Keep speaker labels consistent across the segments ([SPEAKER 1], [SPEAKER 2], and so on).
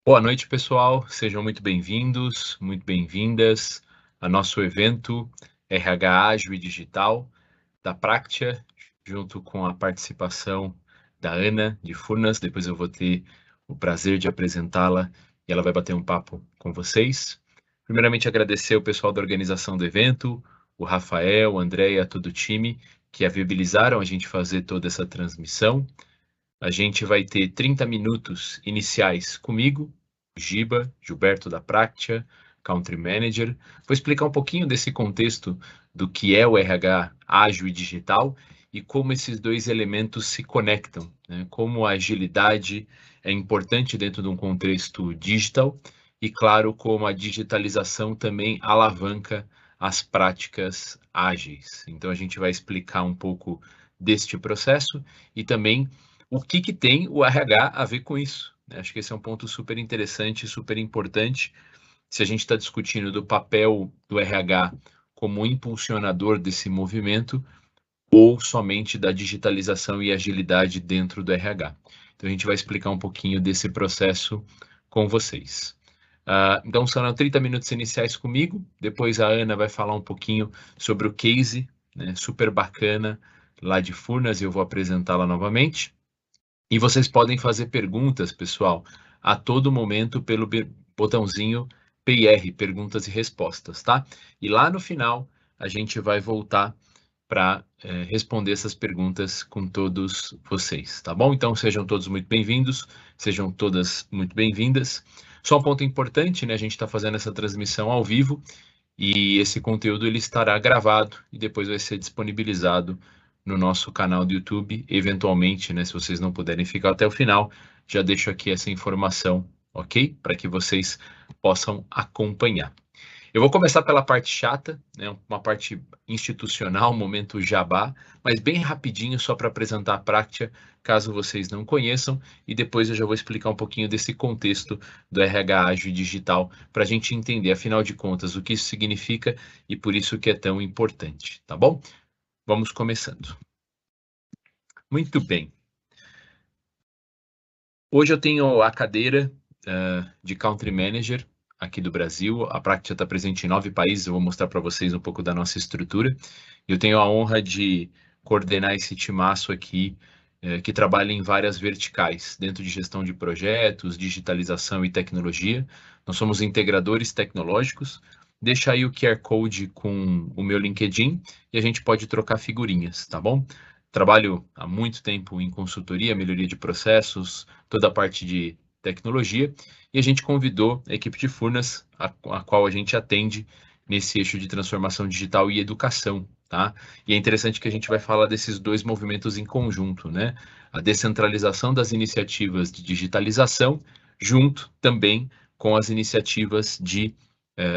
[SPEAKER 1] Boa noite, pessoal. Sejam muito bem-vindos, muito bem-vindas a nosso evento RH Ágil e Digital da Practia, junto com a participação da Ana de Furnas. Depois eu vou ter o prazer de apresentá-la e ela vai bater um papo com vocês. Primeiramente, agradecer o pessoal da organização do evento, o Rafael, o André e a todo o time que viabilizaram a gente fazer toda essa transmissão. A gente vai ter 30 minutos iniciais comigo, Giba, Gilberto da Practia, Country Manager. Vou explicar um pouquinho desse contexto do que é o RH ágil e digital e como esses dois elementos se conectam, né? Como a agilidade é importante dentro de um contexto digital e, claro, como a digitalização também alavanca as práticas ágeis. Então, a gente vai explicar um pouco deste processo e também o que tem o RH a ver com isso. Acho que esse é um ponto super interessante, super importante. Se a gente está discutindo do papel do RH como impulsionador desse movimento ou somente da digitalização e agilidade dentro do RH. Então, a gente vai explicar um pouquinho desse processo com vocês. Então, serão 30 minutos iniciais comigo, depois a Ana vai falar um pouquinho sobre o case, né, super bacana, lá de Furnas, e eu vou apresentá-la novamente. E vocês podem fazer perguntas, pessoal, a todo momento pelo botãozinho PR, perguntas e respostas, tá? E lá no final, a gente vai voltar para responder essas perguntas com todos vocês, tá bom? Então, sejam todos muito bem-vindos, sejam todas muito bem-vindas. Só um ponto importante, né? A gente está fazendo essa transmissão ao vivo e esse conteúdo ele estará gravado e depois vai ser disponibilizado no nosso canal do YouTube, eventualmente, né, se vocês não puderem ficar até o final, já deixo aqui essa informação, ok? Para que vocês possam acompanhar. Eu vou começar pela parte chata, né, uma parte institucional, momento jabá, mas bem rapidinho só para apresentar a Practia, caso vocês não conheçam, e depois eu já vou explicar um pouquinho desse contexto do RH ágil e digital, para a gente entender, afinal de contas, o que isso significa e por isso que é tão importante, tá bom? Vamos começando. Muito bem. Hoje eu tenho a cadeira de Country Manager aqui do Brasil. A Practia está presente em 9 países, eu vou mostrar para vocês um pouco da nossa estrutura. Eu tenho a honra de coordenar esse timaço aqui, que trabalha em várias verticais, dentro de gestão de projetos, digitalização e tecnologia. Nós somos integradores tecnológicos. Deixa aí o QR Code com o meu LinkedIn e a gente pode trocar figurinhas, tá bom? Trabalho há muito tempo em consultoria, melhoria de processos, toda a parte de tecnologia, e a gente convidou a equipe de Furnas, a qual a gente atende nesse eixo de transformação digital e educação, tá? E é interessante que a gente vai falar desses dois movimentos em conjunto, né? A descentralização das iniciativas de digitalização, junto também com as iniciativas de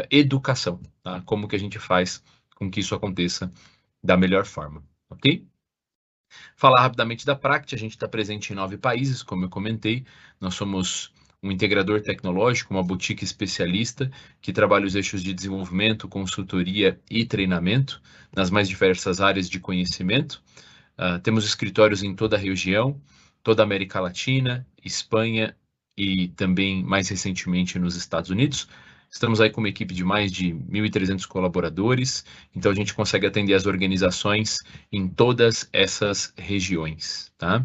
[SPEAKER 1] educação, tá? Como que a gente faz com que isso aconteça da melhor forma, ok? Falar rapidamente da Practia, a gente está presente em 9 países, como eu comentei. Nós somos um integrador tecnológico, uma boutique especialista que trabalha os eixos de desenvolvimento, consultoria e treinamento nas mais diversas áreas de conhecimento. Temos escritórios em toda a região, toda a América Latina, Espanha e também, mais recentemente, nos Estados Unidos. Estamos aí com uma equipe de mais de 1.300 colaboradores, então a gente consegue atender as organizações em todas essas regiões, tá?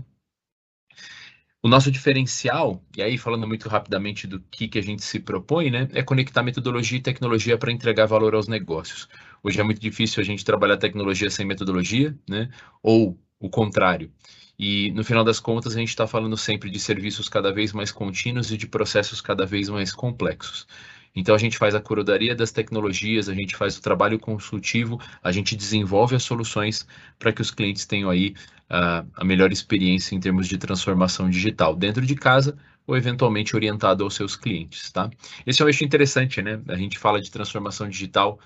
[SPEAKER 1] O nosso diferencial, e aí falando muito rapidamente do que a gente se propõe, né, é conectar metodologia e tecnologia para entregar valor aos negócios. Hoje é muito difícil a gente trabalhar tecnologia sem metodologia, né, ou o contrário. E no final das contas a gente está falando sempre de serviços cada vez mais contínuos e de processos cada vez mais complexos. Então a gente faz a curadoria das tecnologias, a gente faz o trabalho consultivo, a gente desenvolve as soluções para que os clientes tenham aí a melhor experiência em termos de transformação digital dentro de casa ou eventualmente orientado aos seus clientes, tá? Esse é um eixo interessante, né? A gente fala de transformação digital,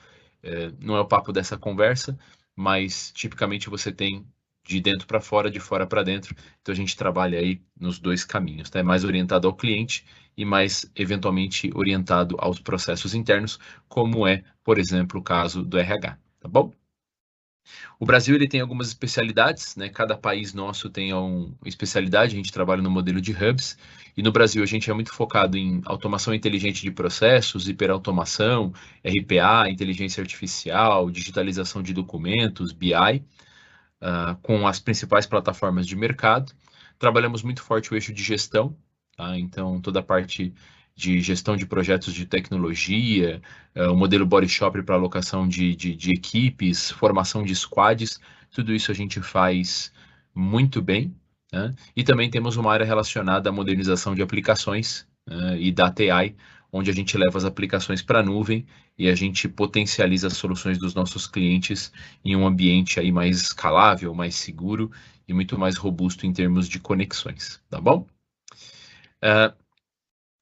[SPEAKER 1] não é o papo dessa conversa, mas tipicamente você tem de dentro para fora, de fora para dentro. Então a gente trabalha aí nos dois caminhos, tá? Mais orientado ao cliente e mais eventualmente orientado aos processos internos, como é, por exemplo, o caso do RH, tá bom? O Brasil ele tem algumas especialidades, né? Cada país nosso tem uma especialidade, a gente trabalha no modelo de hubs, e no Brasil a gente é muito focado em automação inteligente de processos, hiperautomação, RPA, inteligência artificial, digitalização de documentos, BI, com as principais plataformas de mercado. Trabalhamos muito forte o eixo de gestão, tá? Então toda a parte de gestão de projetos de tecnologia, o modelo Body Shop para alocação de equipes, formação de squads, tudo isso a gente faz muito bem, né? E também temos uma área relacionada à modernização de aplicações, e Data AI, onde a gente leva as aplicações para a nuvem e a gente potencializa as soluções dos nossos clientes em um ambiente aí mais escalável, mais seguro e muito mais robusto em termos de conexões, tá bom?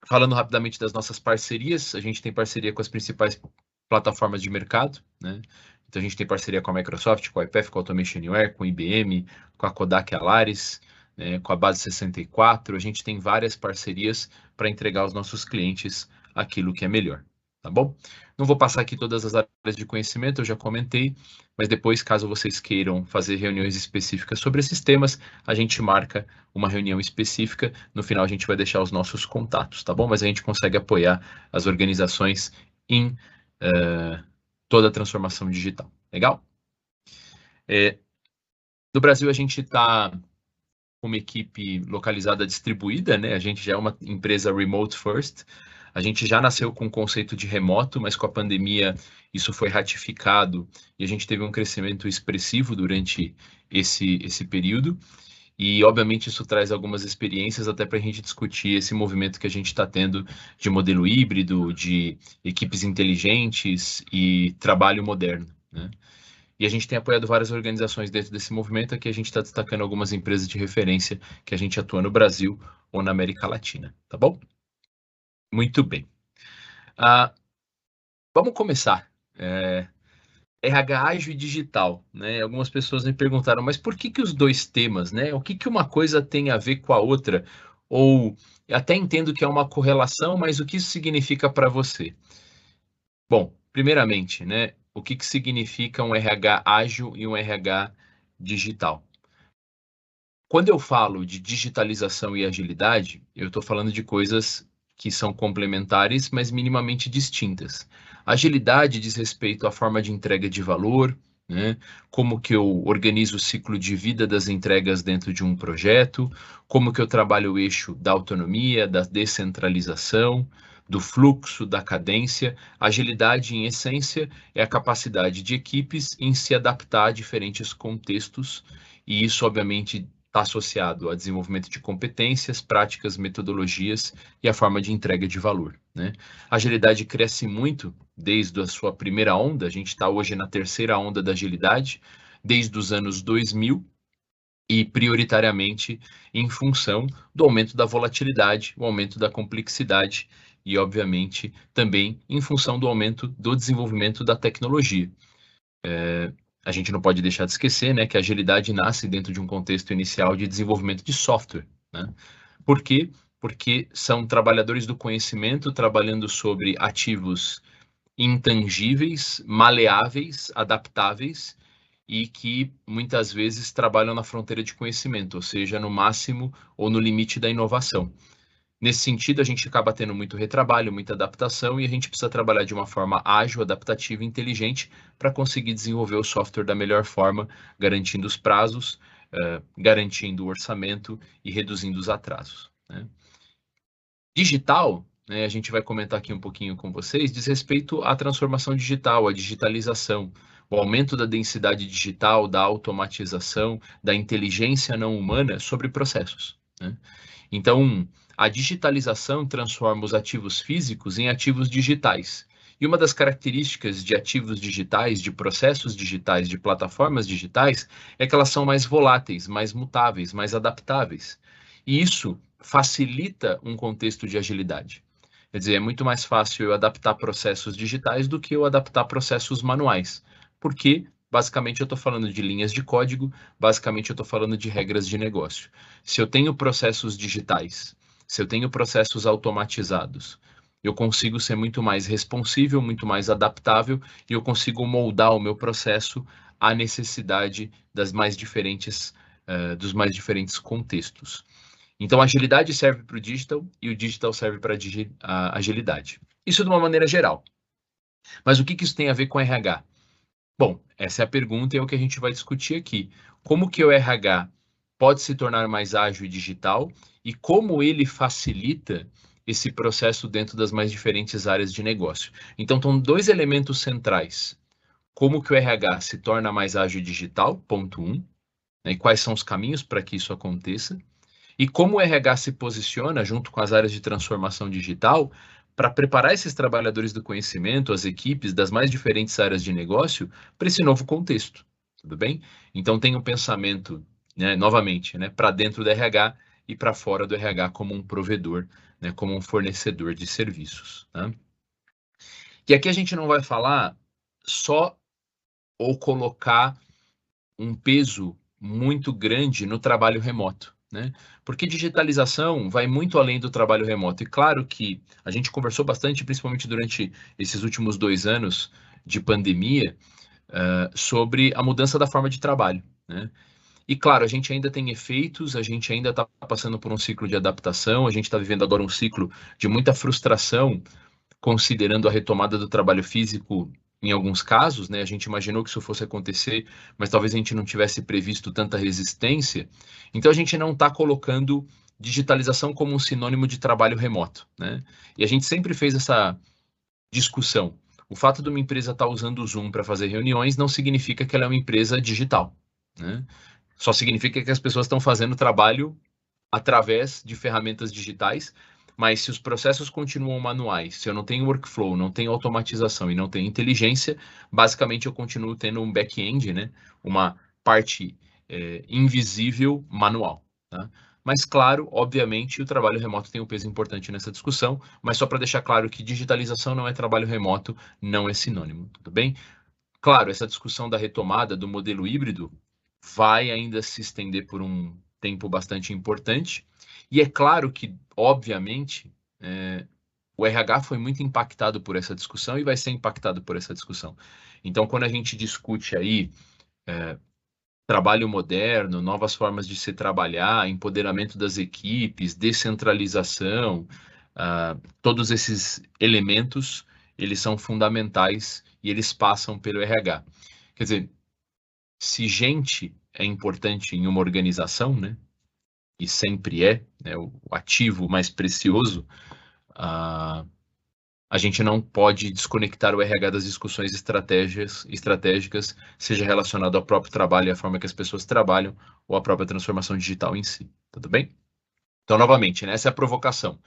[SPEAKER 1] Falando rapidamente das nossas parcerias, a gente tem parceria com as principais plataformas de mercado, né? Então a gente tem parceria com a Microsoft, com a IPF, com a Automation Anywhere, com a IBM, com a Kodak Alaris, né? Com a Base 64. A gente tem várias parcerias para entregar aos nossos clientes aquilo que é melhor, tá bom? Não vou passar aqui todas as áreas de conhecimento, eu já comentei, mas depois, caso vocês queiram fazer reuniões específicas sobre esses temas, a gente marca uma reunião específica. No final, a gente vai deixar os nossos contatos, tá bom? Mas a gente consegue apoiar as organizações em toda a transformação digital. Legal? No Brasil, a gente está com uma equipe localizada distribuída, né? A gente já é uma empresa remote first. A gente já nasceu com o conceito de remoto, mas com a pandemia isso foi ratificado e a gente teve um crescimento expressivo durante esse período. E, obviamente, isso traz algumas experiências até para a gente discutir esse movimento que a gente está tendo de modelo híbrido, de equipes inteligentes e trabalho moderno, né? E a gente tem apoiado várias organizações dentro desse movimento. Aqui a gente está destacando algumas empresas de referência que a gente atua no Brasil ou na América Latina, tá bom? Muito bem. Vamos começar. RH ágil e digital, né? Algumas pessoas me perguntaram, mas por que os dois temas, né? O que uma coisa tem a ver com a outra? Ou até entendo que é uma correlação, mas o que isso significa para você? Bom, primeiramente, né? O que significa um RH ágil e um RH digital? Quando eu falo de digitalização e agilidade, eu estou falando de coisas que são complementares, mas minimamente distintas. Agilidade diz respeito à forma de entrega de valor, né? Como que eu organizo o ciclo de vida das entregas dentro de um projeto, como que eu trabalho o eixo da autonomia, da descentralização, do fluxo, da cadência. Agilidade, em essência, é a capacidade de equipes em se adaptar a diferentes contextos, e isso, obviamente, está associado a desenvolvimento de competências, práticas, metodologias e a forma de entrega de valor, né? A agilidade cresce muito desde a sua primeira onda, a gente está hoje na terceira onda da agilidade, desde os anos 2000, e prioritariamente em função do aumento da volatilidade, o aumento da complexidade e, obviamente, também em função do aumento do desenvolvimento da tecnologia. A gente não pode deixar de esquecer, né, que a agilidade nasce dentro de um contexto inicial de desenvolvimento de software, né? Por quê? Porque são trabalhadores do conhecimento trabalhando sobre ativos intangíveis, maleáveis, adaptáveis e que muitas vezes trabalham na fronteira de conhecimento, ou seja, no máximo ou no limite da inovação. Nesse sentido, a gente acaba tendo muito retrabalho, muita adaptação, e a gente precisa trabalhar de uma forma ágil, adaptativa e inteligente para conseguir desenvolver o software da melhor forma, garantindo os prazos, garantindo o orçamento e reduzindo os atrasos, né? Digital, né, a gente vai comentar aqui um pouquinho com vocês, diz respeito à transformação digital, à digitalização, o aumento da densidade digital, da automatização, da inteligência não humana sobre processos, né? Então, a digitalização transforma os ativos físicos em ativos digitais. E uma das características de ativos digitais, de processos digitais, de plataformas digitais, é que elas são mais voláteis, mais mutáveis, mais adaptáveis. E isso facilita um contexto de agilidade. Quer dizer, é muito mais fácil eu adaptar processos digitais do que eu adaptar processos manuais. Porque, basicamente, eu estou falando de linhas de código, basicamente, eu estou falando de regras de negócio. Se eu tenho processos digitais, se eu tenho processos automatizados, eu consigo ser muito mais responsível, muito mais adaptável, e eu consigo moldar o meu processo à necessidade dos mais diferentes contextos. Então, a agilidade serve para o digital e o digital serve para a agilidade. Isso de uma maneira geral. Mas o que isso tem a ver com RH? Bom, essa é a pergunta e é o que a gente vai discutir aqui. Como que o RH pode se tornar mais ágil e digital e como ele facilita esse processo dentro das mais diferentes áreas de negócio. Então, estão dois elementos centrais. Como que o RH se torna mais ágil e digital, ponto 1, né, e quais são os caminhos para que isso aconteça, e como o RH se posiciona junto com as áreas de transformação digital para preparar esses trabalhadores do conhecimento, as equipes das mais diferentes áreas de negócio, para esse novo contexto. Tudo bem? Então tem um pensamento, né, novamente, né, para dentro do RH e para fora do RH como um provedor, né, como um fornecedor de serviços. Tá? E aqui a gente não vai falar só ou colocar um peso muito grande no trabalho remoto, né? Porque digitalização vai muito além do trabalho remoto. E claro que a gente conversou bastante, principalmente durante esses últimos 2 anos de pandemia, sobre a mudança da forma de trabalho, né? E claro, a gente ainda tem efeitos, a gente ainda está passando por um ciclo de adaptação, a gente está vivendo agora um ciclo de muita frustração considerando a retomada do trabalho físico em alguns casos, né? A gente imaginou que isso fosse acontecer, mas talvez a gente não tivesse previsto tanta resistência. Então a gente não está colocando digitalização como um sinônimo de trabalho remoto, né? E a gente sempre fez essa discussão. O fato de uma empresa estar usando o Zoom para fazer reuniões não significa que ela é uma empresa digital, né? Só significa que as pessoas estão fazendo trabalho através de ferramentas digitais, mas se os processos continuam manuais, se eu não tenho workflow, não tenho automatização e não tenho inteligência, basicamente eu continuo tendo um back-end, né? Uma parte invisível manual. Tá? Mas, claro, obviamente, o trabalho remoto tem um peso importante nessa discussão, mas só para deixar claro que digitalização não é trabalho remoto, não é sinônimo, tudo bem? Claro, essa discussão da retomada do modelo híbrido vai ainda se estender por um tempo bastante importante. E é claro que, obviamente, o RH foi muito impactado por essa discussão e vai ser impactado por essa discussão. Então, quando a gente discute aí trabalho moderno, novas formas de se trabalhar, empoderamento das equipes, descentralização, todos esses elementos, eles são fundamentais e eles passam pelo RH. Quer dizer, se gente é importante em uma organização, né, e sempre é, né, o ativo mais precioso, a gente não pode desconectar o RH das discussões estratégicas, seja relacionado ao próprio trabalho e à forma que as pessoas trabalham, ou à própria transformação digital em si. Tudo bem? Então, novamente, né, essa é a provocação.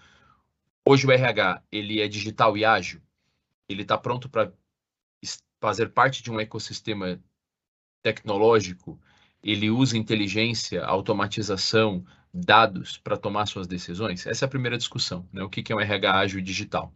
[SPEAKER 1] Hoje o RH ele é digital e ágil, ele está pronto para fazer parte de um ecossistema tecnológico, ele usa inteligência, automatização, dados para tomar suas decisões? Essa é a primeira discussão, né? O que é um RH ágil e digital?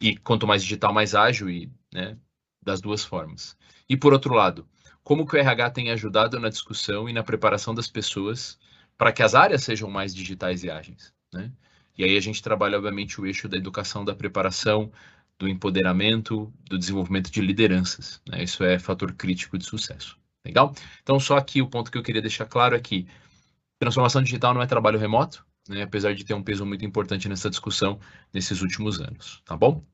[SPEAKER 1] E quanto mais digital, mais ágil, e, né, das duas formas. E por outro lado, como que o RH tem ajudado na discussão e na preparação das pessoas para que as áreas sejam mais digitais e ágeis, né? E aí a gente trabalha, obviamente, o eixo da educação, da preparação, do empoderamento, do desenvolvimento de lideranças, né? Isso é fator crítico de sucesso. Legal? Então, só aqui o ponto que eu queria deixar claro é que transformação digital não é trabalho remoto, né? Apesar de ter um peso muito importante nessa discussão nesses últimos anos, tá bom?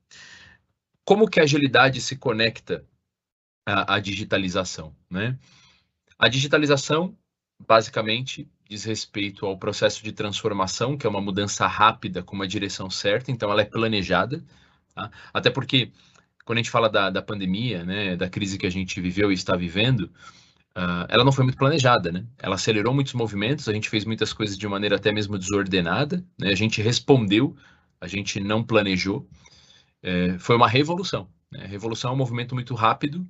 [SPEAKER 1] Como que a agilidade se conecta à digitalização, né? A digitalização, basicamente, diz respeito ao processo de transformação, que é uma mudança rápida com uma direção certa, então ela é planejada, tá? Até porque, quando a gente fala da pandemia, né, da crise que a gente viveu e está vivendo, ela não foi muito planejada, né? Ela acelerou muitos movimentos, a gente fez muitas coisas de maneira até mesmo desordenada, né? A gente respondeu, a gente não planejou. Foi uma revolução, né? Revolução é um movimento muito rápido,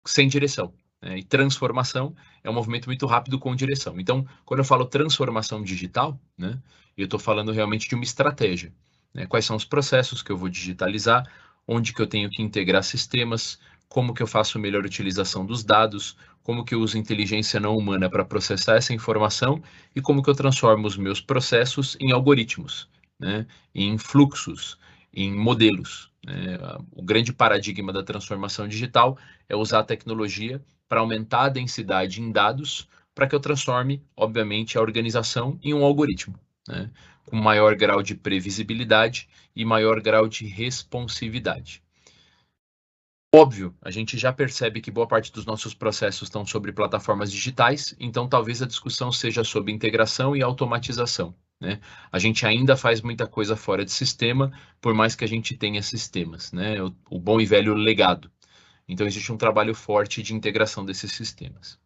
[SPEAKER 1] sem direção, né? E transformação é um movimento muito rápido com direção. Então, quando eu falo transformação digital, né, eu estou falando realmente de uma estratégia, né? Quais são os processos que eu vou digitalizar, onde que eu tenho que integrar sistemas, como que eu faço melhor utilização dos dados, como que eu uso inteligência não humana para processar essa informação e como que eu transformo os meus processos em algoritmos, né, em fluxos, em modelos. O grande paradigma da transformação digital é usar a tecnologia para aumentar a densidade em dados para que eu transforme, obviamente, a organização em um algoritmo, né, com maior grau de previsibilidade e maior grau de responsividade. Óbvio, a gente já percebe que boa parte dos nossos processos estão sobre plataformas digitais, então talvez a discussão seja sobre integração e automatização, né? A gente ainda faz muita coisa fora de sistema, por mais que a gente tenha sistemas, né? O bom e velho legado. Então existe um trabalho forte de integração desses sistemas.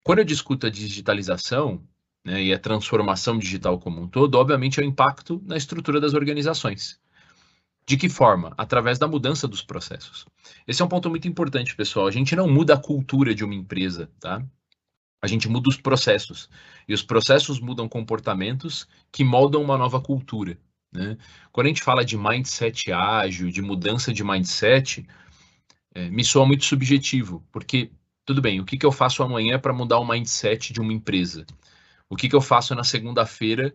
[SPEAKER 1] Quando eu discuto a digitalização, né, e a transformação digital como um todo, obviamente é o impacto na estrutura das organizações. De que forma? Através da mudança dos processos. Esse é um ponto muito importante, pessoal. A gente não muda a cultura de uma empresa, tá? A gente muda os processos. E os processos mudam comportamentos que moldam uma nova cultura, né? Quando a gente fala de mindset ágil, de mudança de mindset, me soa muito subjetivo, porque, tudo bem, o que eu faço amanhã para mudar o mindset de uma empresa? O que eu faço na segunda-feira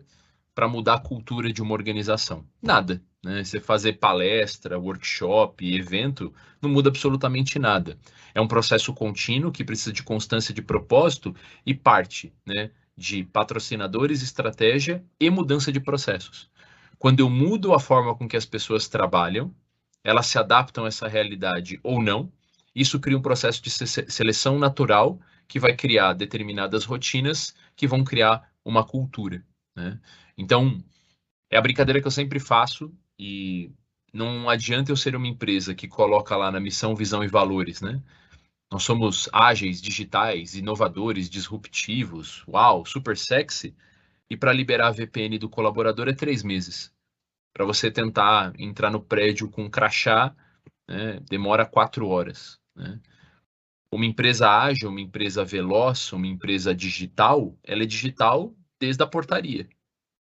[SPEAKER 1] para mudar a cultura de uma organização? Nada, né? Você fazer palestra, workshop, evento, não muda absolutamente nada. É um processo contínuo que precisa de constância de propósito e parte, né, de patrocinadores, estratégia e mudança de processos. Quando eu mudo a forma com que as pessoas trabalham, elas se adaptam a essa realidade ou não, isso cria um processo de seleção natural que vai criar determinadas rotinas que vão criar uma cultura, né? Então, é a brincadeira que eu sempre faço e não adianta eu ser uma empresa que coloca lá na missão, visão e valores, né? Nós somos ágeis, digitais, inovadores, disruptivos, uau, super sexy. E para liberar a VPN do colaborador é 3 meses. Para você tentar entrar no prédio com um crachá, né, demora 4 horas, né? Uma empresa ágil, uma empresa veloz, uma empresa digital, ela é digital desde a portaria,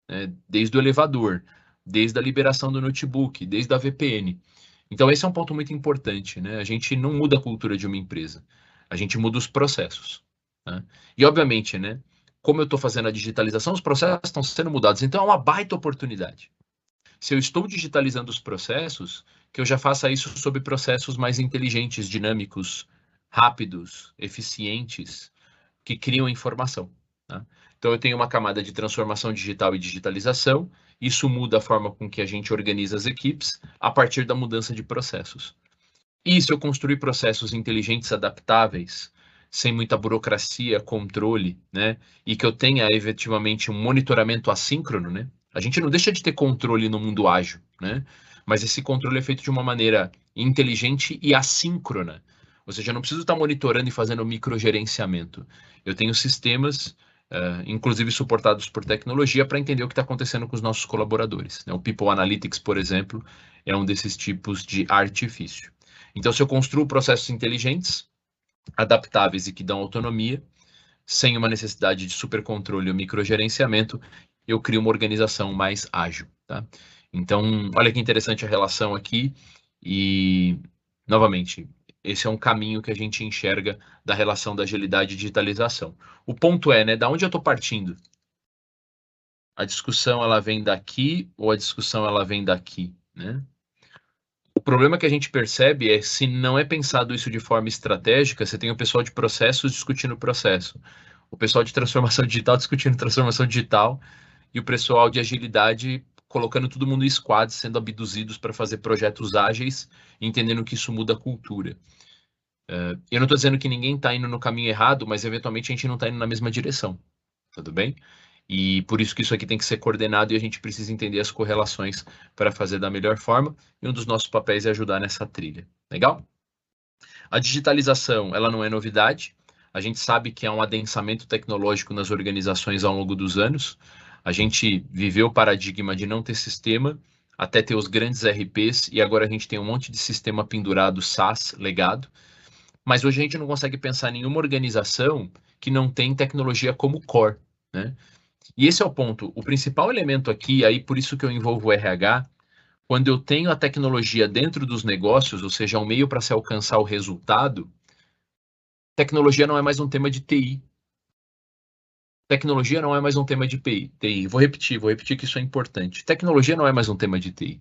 [SPEAKER 1] né? Desde o elevador, desde a liberação do notebook, desde a VPN. Então, esse é um ponto muito importante, né? A gente não muda a cultura de uma empresa, a gente muda os processos, né? E, obviamente, né, como eu estou fazendo a digitalização, os processos estão sendo mudados, então é uma baita oportunidade. Se eu estou digitalizando os processos, que eu já faça isso sobre processos mais inteligentes, dinâmicos, rápidos, eficientes, que criam informação, tá? Então, eu tenho uma camada de transformação digital e digitalização. Isso muda a forma com que a gente organiza as equipes a partir da mudança de processos. E se eu construir processos inteligentes, adaptáveis, sem muita burocracia, controle, né? E que eu tenha efetivamente um monitoramento assíncrono, né? A gente não deixa de ter controle no mundo ágil, né? Mas esse controle é feito de uma maneira inteligente e assíncrona. Ou seja, eu não preciso estar monitorando e fazendo microgerenciamento. Eu tenho sistemas, inclusive suportados por tecnologia, para entender o que está acontecendo com os nossos colaboradores, né? O People Analytics, por exemplo, é um desses tipos de artifício. Então, se eu construo processos inteligentes, adaptáveis e que dão autonomia, sem uma necessidade de supercontrole ou microgerenciamento, eu crio uma organização mais ágil, tá? Então, olha que interessante a relação aqui e, novamente, esse é um caminho que a gente enxerga da relação da agilidade e digitalização. O ponto é, né, da onde eu estou partindo? A discussão, ela vem daqui ou a discussão, ela vem daqui, né? O problema que a gente percebe é se não é pensado isso de forma estratégica, você tem o pessoal de processos discutindo o processo, o pessoal de transformação digital discutindo transformação digital e o pessoal de agilidade colocando todo mundo em squads, sendo abduzidos para fazer projetos ágeis, entendendo que isso muda a cultura. Eu não estou dizendo que ninguém está indo no caminho errado, mas eventualmente a gente não está indo na mesma direção, tudo bem? E por isso que isso aqui tem que ser coordenado e a gente precisa entender as correlações para fazer da melhor forma. E um dos nossos papéis é ajudar nessa trilha. Legal? A digitalização, ela não é novidade. A gente sabe que há um adensamento tecnológico nas organizações ao longo dos anos. A gente viveu o paradigma de não ter sistema, até ter os grandes RPs, e agora a gente tem um monte de sistema pendurado, SaaS, legado. Mas hoje a gente não consegue pensar em nenhuma organização que não tem tecnologia como core, né? E esse é o ponto. O principal elemento aqui, aí por isso que eu envolvo o RH, quando eu tenho a tecnologia dentro dos negócios, ou seja, um meio para se alcançar o resultado, tecnologia não é mais um tema de TI. Tecnologia não é mais um tema de TI. Vou repetir que isso é importante. Tecnologia não é mais um tema de TI.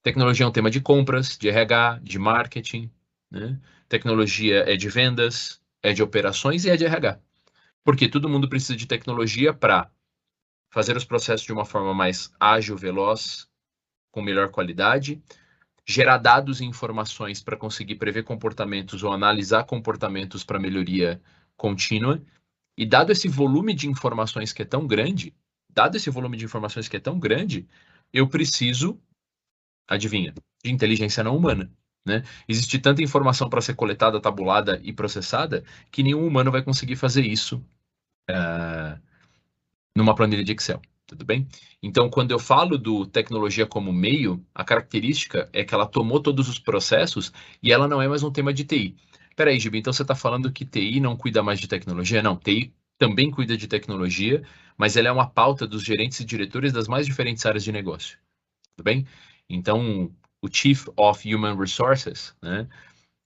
[SPEAKER 1] Tecnologia é um tema de compras, de RH, de marketing, né? Tecnologia é de vendas, é de operações e é de RH. Porque todo mundo precisa de tecnologia para fazer os processos de uma forma mais ágil, veloz, com melhor qualidade, gerar dados e informações para conseguir prever comportamentos ou analisar comportamentos para melhoria contínua. E dado esse volume de informações que é tão grande, eu preciso, adivinha, de inteligência não humana. Né? Existe tanta informação para ser coletada, tabulada e processada que nenhum humano vai conseguir fazer isso numa planilha de Excel, tudo bem? Então, quando eu falo do tecnologia como meio, a característica é que ela tomou todos os processos e ela não é mais um tema de TI. Peraí, Gibi, então você está falando que TI não cuida mais de tecnologia? Não, TI também cuida de tecnologia, mas ela é uma pauta dos gerentes e diretores das mais diferentes áreas de negócio, tudo bem? Então, o Chief of Human Resources, né,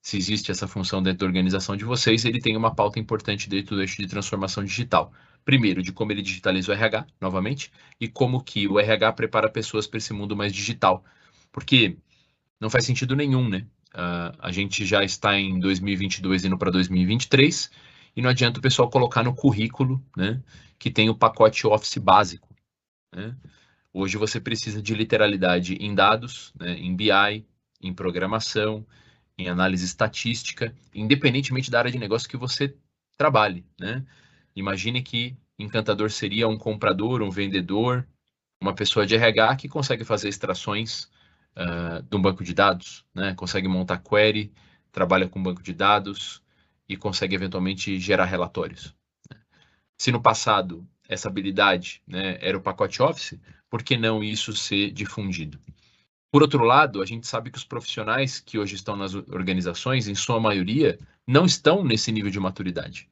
[SPEAKER 1] se existe essa função dentro da organização de vocês, ele tem uma pauta importante dentro do eixo de transformação digital. Primeiro, de como ele digitaliza o RH, novamente, e como que o RH prepara pessoas para esse mundo mais digital. Porque não faz sentido nenhum, né? A gente já está em 2022 indo para 2023 e não adianta o pessoal colocar no currículo, né, que tem o pacote Office básico, né? Hoje você precisa de literalidade em dados, né, em BI, em programação, em análise estatística, independentemente da área de negócio que você trabalhe, né? Imagine que encantador seria um comprador, um vendedor, uma pessoa de RH que consegue fazer extrações de um banco de dados, né? Consegue montar query, trabalha com banco de dados e consegue eventualmente gerar relatórios. Se no passado essa habilidade, né, era o pacote Office, por que não isso ser difundido? Por outro lado, a gente sabe que os profissionais que hoje estão nas organizações, em sua maioria, não estão nesse nível de maturidade.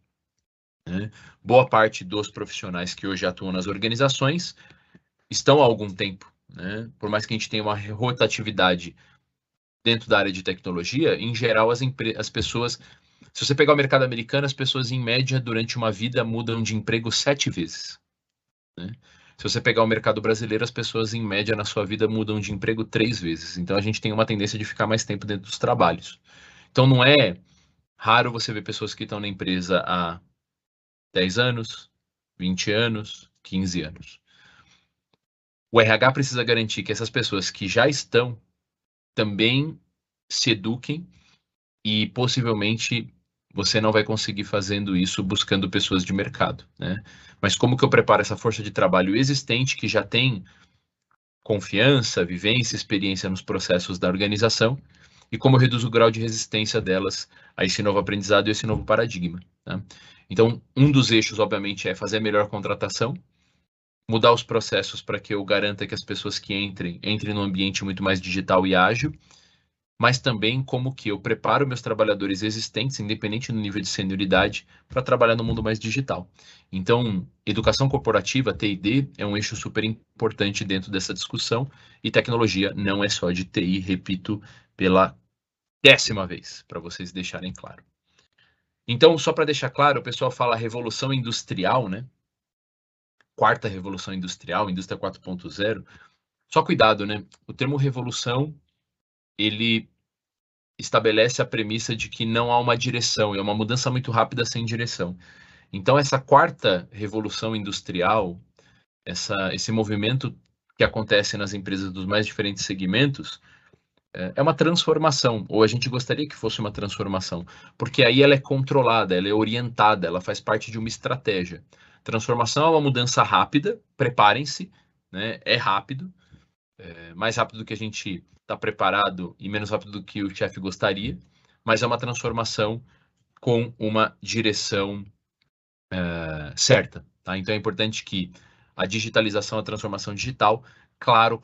[SPEAKER 1] Né? Boa parte dos profissionais que hoje atuam nas organizações estão há algum tempo. Né? Por mais que a gente tenha uma rotatividade dentro da área de tecnologia, em geral, as pessoas. Se você pegar o mercado americano, as pessoas, em média, durante uma vida, mudam de emprego 7 vezes. Né? Se você pegar o mercado brasileiro, as pessoas, em média, na sua vida, mudam de emprego 3 vezes. Então, a gente tem uma tendência de ficar mais tempo dentro dos trabalhos. Então, não é raro você ver pessoas que estão na empresa há 10 anos, 20 anos, 15 anos. O RH precisa garantir que essas pessoas que já estão também se eduquem e, possivelmente, você não vai conseguir fazendo isso buscando pessoas de mercado, né? Mas como que eu preparo essa força de trabalho existente que já tem confiança, vivência, experiência nos processos da organização e como eu reduzo o grau de resistência delas a esse novo aprendizado e esse novo paradigma. Tá? Então, um dos eixos, obviamente, é fazer a melhor contratação, mudar os processos para que eu garanta que as pessoas que entrem num ambiente muito mais digital e ágil, mas também como que eu preparo meus trabalhadores existentes, independente do nível de senioridade, para trabalhar no mundo mais digital. Então, educação corporativa, TI&D, é um eixo super importante dentro dessa discussão, e tecnologia não é só de TI, repito pela 10ª vez, para vocês deixarem claro. Então, só para deixar claro, o pessoal fala revolução industrial, né? Quarta revolução industrial, indústria 4.0. Só cuidado, né? O termo revolução, ele estabelece a premissa de que não há uma direção, é uma mudança muito rápida sem direção. Então, essa quarta revolução industrial, esse movimento que acontece nas empresas dos mais diferentes segmentos, é uma transformação, ou a gente gostaria que fosse uma transformação, porque aí ela é controlada, ela é orientada, ela faz parte de uma estratégia. Transformação é uma mudança rápida, preparem-se, né? É rápido, mais rápido do que a gente está preparado e menos rápido do que o chefe gostaria, mas é uma transformação com uma direção certa. Tá? Então é importante que a digitalização, a transformação digital, claro,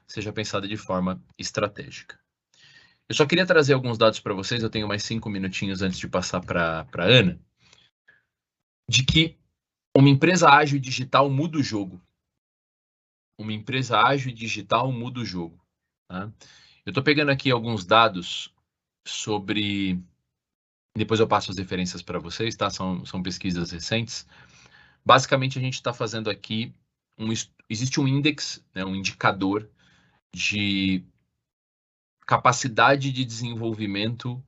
[SPEAKER 1] seja pensada de forma estratégica. Eu só queria trazer alguns dados para vocês, eu tenho mais 5 minutinhos antes de passar para a Ana, de que uma empresa ágil e digital muda o jogo. Uma empresa ágil e digital muda o jogo. Tá? Eu estou pegando aqui alguns dados sobre. Depois eu passo as referências para vocês, tá? São pesquisas recentes. Basicamente, a gente está fazendo aqui existe um índice, né, um indicador de capacidade de desenvolvimento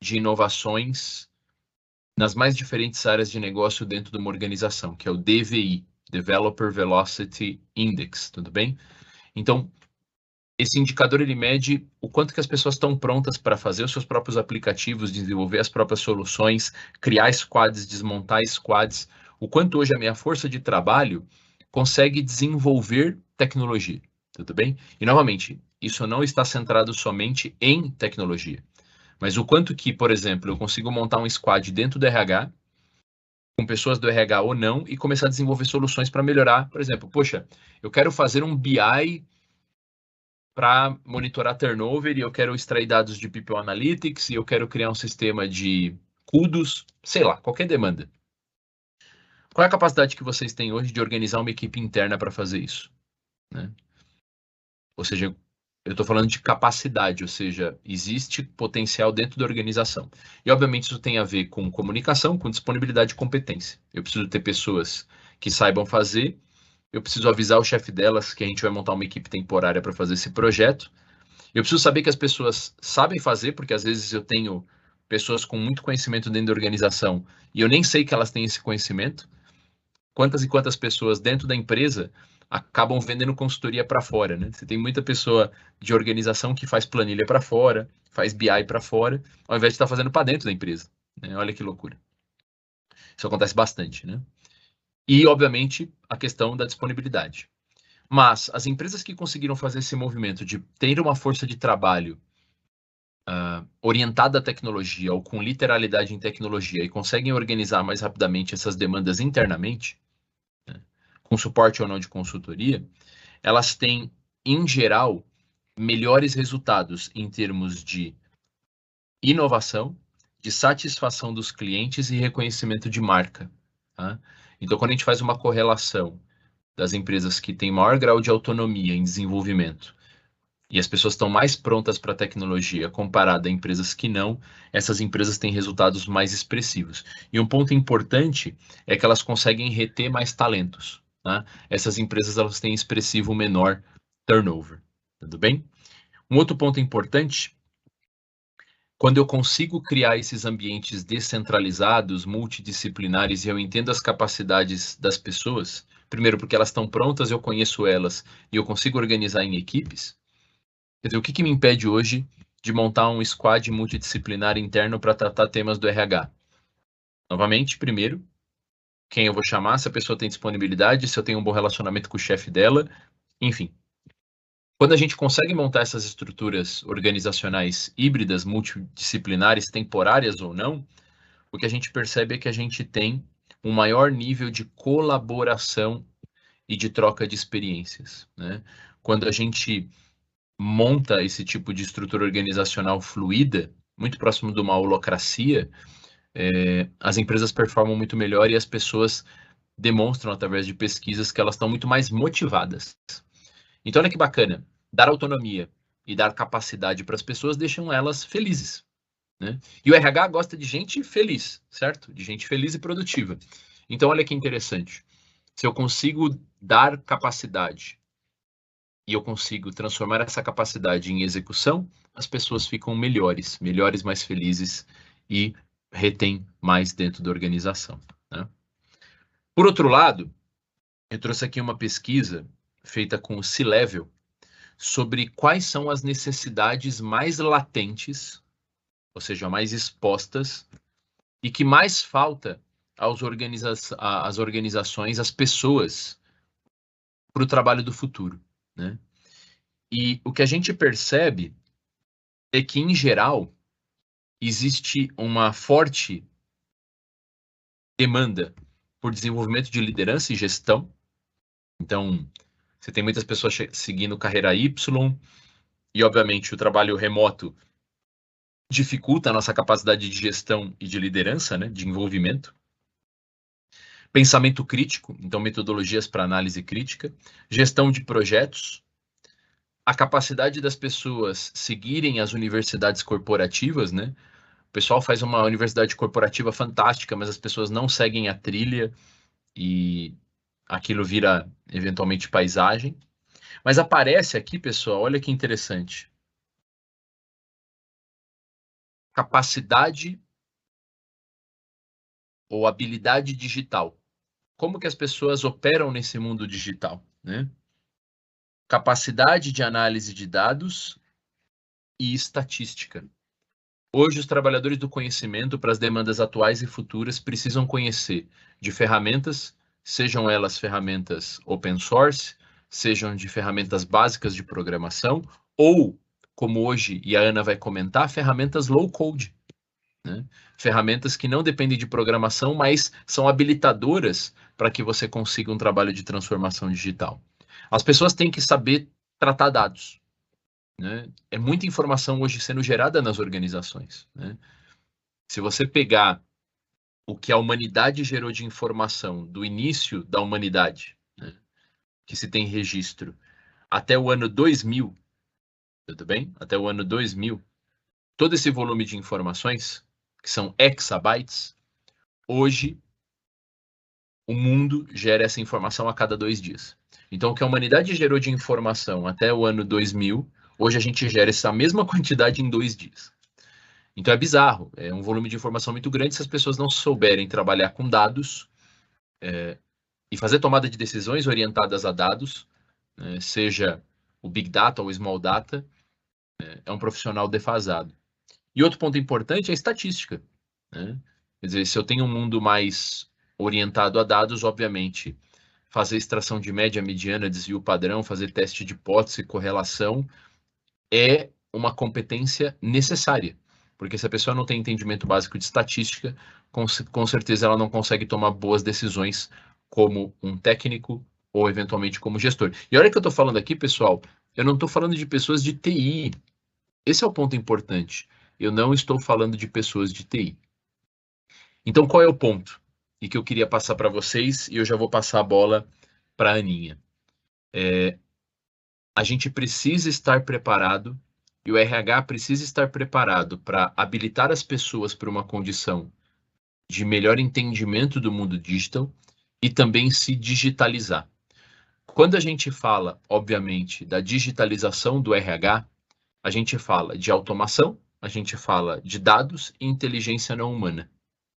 [SPEAKER 1] de inovações nas mais diferentes áreas de negócio dentro de uma organização, que é o DVI, Developer Velocity Index, tudo bem? Então, esse indicador ele mede o quanto que as pessoas estão prontas para fazer os seus próprios aplicativos, desenvolver as próprias soluções, criar squads, desmontar squads, o quanto hoje a minha força de trabalho consegue desenvolver tecnologia, tudo bem? E, novamente, isso não está centrado somente em tecnologia, mas o quanto que, por exemplo, eu consigo montar um squad dentro do RH, com pessoas do RH ou não, e começar a desenvolver soluções para melhorar, por exemplo, poxa, eu quero fazer um BI para monitorar turnover e eu quero extrair dados de People Analytics e eu quero criar um sistema de CUDOS, sei lá, qualquer demanda. Qual é a capacidade que vocês têm hoje de organizar uma equipe interna para fazer isso? Né? Ou seja, eu estou falando de capacidade, ou seja, existe potencial dentro da organização. E, obviamente, isso tem a ver com comunicação, com disponibilidade e competência. Eu preciso ter pessoas que saibam fazer, eu preciso avisar o chefe delas que a gente vai montar uma equipe temporária para fazer esse projeto. Eu preciso saber que as pessoas sabem fazer, porque às vezes eu tenho pessoas com muito conhecimento dentro da organização e eu nem sei que elas têm esse conhecimento. Quantas e quantas pessoas dentro da empresa acabam vendendo consultoria para fora, né? Você tem muita pessoa de organização que faz planilha para fora, faz BI para fora, ao invés de estar fazendo para dentro da empresa. Né? Olha que loucura. Isso acontece bastante, né? E, obviamente, a questão da disponibilidade. Mas as empresas que conseguiram fazer esse movimento de ter uma força de trabalho orientada à tecnologia ou com literalidade em tecnologia e conseguem organizar mais rapidamente essas demandas internamente, né, com suporte ou não de consultoria, elas têm, em geral, melhores resultados em termos de inovação, de satisfação dos clientes e reconhecimento de marca. Tá? Então, quando a gente faz uma correlação das empresas que têm maior grau de autonomia em desenvolvimento e as pessoas estão mais prontas para a tecnologia comparada a empresas que não, essas empresas têm resultados mais expressivos. E um ponto importante é que elas conseguem reter mais talentos. Tá? Essas empresas elas têm expressivo menor turnover. Tudo bem? Um outro ponto importante, quando eu consigo criar esses ambientes descentralizados, multidisciplinares, e eu entendo as capacidades das pessoas, primeiro porque elas estão prontas, eu conheço elas, e eu consigo organizar em equipes. Quer dizer, o que me impede hoje de montar um squad multidisciplinar interno para tratar temas do RH? Novamente, primeiro, quem eu vou chamar, se a pessoa tem disponibilidade, se eu tenho um bom relacionamento com o chefe dela, enfim. Quando a gente consegue montar essas estruturas organizacionais híbridas, multidisciplinares, temporárias ou não, o que a gente percebe é que a gente tem um maior nível de colaboração e de troca de experiências. Né? Quando a gente monta esse tipo de estrutura organizacional fluida, muito próximo de uma holacracia, as empresas performam muito melhor e as pessoas demonstram através de pesquisas que elas estão muito mais motivadas. Então, olha que bacana, dar autonomia e dar capacidade para as pessoas deixam elas felizes. Né? E o RH gosta de gente feliz, certo? De gente feliz e produtiva. Então, olha que interessante. Se eu consigo dar capacidade e eu consigo transformar essa capacidade em execução, as pessoas ficam melhores, mais felizes e retêm mais dentro da organização. Né? Por outro lado, eu trouxe aqui uma pesquisa feita com o C-Level sobre quais são as necessidades mais latentes, ou seja, mais expostas, e que mais falta às organizações, às pessoas, para o trabalho do futuro. Né? E o que a gente percebe é que, em geral, existe uma forte demanda por desenvolvimento de liderança e gestão. Então, você tem muitas pessoas seguindo carreira Y, e, obviamente, o trabalho remoto dificulta a nossa capacidade de gestão e de liderança, né, de envolvimento. Pensamento crítico, então metodologias para análise crítica, gestão de projetos, a capacidade das pessoas seguirem as universidades corporativas, né? O pessoal faz uma universidade corporativa fantástica, mas as pessoas não seguem a trilha e aquilo vira eventualmente paisagem. Mas aparece aqui, pessoal, olha que interessante. Capacidade ou habilidade digital. Como que as pessoas operam nesse mundo digital, né? Capacidade de análise de dados e estatística. Hoje, os trabalhadores do conhecimento, para as demandas atuais e futuras, precisam conhecer de ferramentas, sejam elas ferramentas open source, sejam de ferramentas básicas de programação, ou, como hoje, e a Ana vai comentar, ferramentas low code, né? Ferramentas que não dependem de programação, mas são habilitadoras para que você consiga um trabalho de transformação digital. As pessoas têm que saber tratar dados, né? É muita informação hoje sendo gerada nas organizações, né? Se você pegar o que a humanidade gerou de informação do início da humanidade, né, que se tem registro, até o ano 2000, tudo bem? Até o ano 2000, todo esse volume de informações, que são exabytes, hoje o mundo gera essa informação a cada 2 dias. Então, o que a humanidade gerou de informação até o ano 2000, hoje a gente gera essa mesma quantidade em 2 dias. Então é bizarro, é um volume de informação muito grande se as pessoas não souberem trabalhar com dados e fazer tomada de decisões orientadas a dados, né, seja o Big Data ou o Small Data, é um profissional defasado. E outro ponto importante é a estatística, né? Quer dizer, se eu tenho um mundo mais orientado a dados, obviamente, fazer extração de média, mediana, desvio padrão, fazer teste de hipótese, correlação, é uma competência necessária. Porque se a pessoa não tem entendimento básico de estatística, com certeza ela não consegue tomar boas decisões como um técnico ou eventualmente como gestor. E olha que eu estou falando aqui, pessoal, eu não estou falando de pessoas de TI. Esse é o ponto importante. Eu não estou falando de pessoas de TI. Então, qual é o ponto? E que eu queria passar para vocês, e eu já vou passar a bola para a Aninha. A gente precisa estar preparado, e o RH precisa estar preparado para habilitar as pessoas para uma condição de melhor entendimento do mundo digital e também se digitalizar. Quando a gente fala, obviamente, da digitalização do RH, a gente fala de automação, a gente fala de dados e inteligência não humana.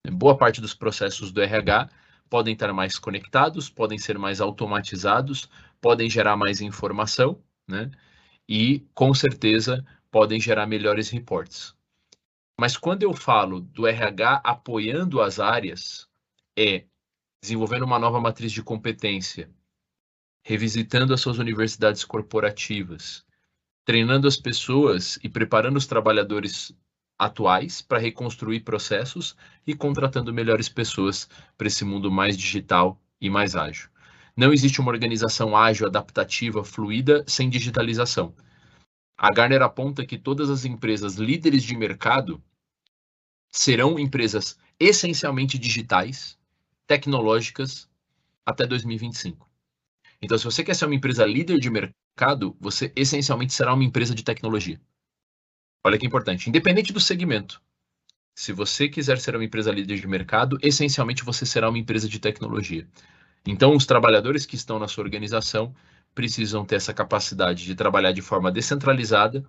[SPEAKER 1] Boa parte dos processos do RH podem estar mais conectados, podem ser mais automatizados, podem gerar mais informação, né? E, com certeza, podem gerar melhores reportes. Mas quando eu falo do RH apoiando as áreas, é desenvolvendo uma nova matriz de competência, revisitando as suas universidades corporativas, treinando as pessoas e preparando os trabalhadores atuais para reconstruir processos e contratando melhores pessoas para esse mundo mais digital e mais ágil. Não existe uma organização ágil, adaptativa, fluida sem digitalização. A Gartner aponta que todas as empresas líderes de mercado serão empresas essencialmente digitais, tecnológicas, até 2025. Então, se você quer ser uma empresa líder de mercado, você essencialmente será uma empresa de tecnologia. Olha que importante, independente do segmento. Se você quiser ser uma empresa líder de mercado, essencialmente você será uma empresa de tecnologia. Então, os trabalhadores que estão na sua organização precisam ter essa capacidade de trabalhar de forma descentralizada,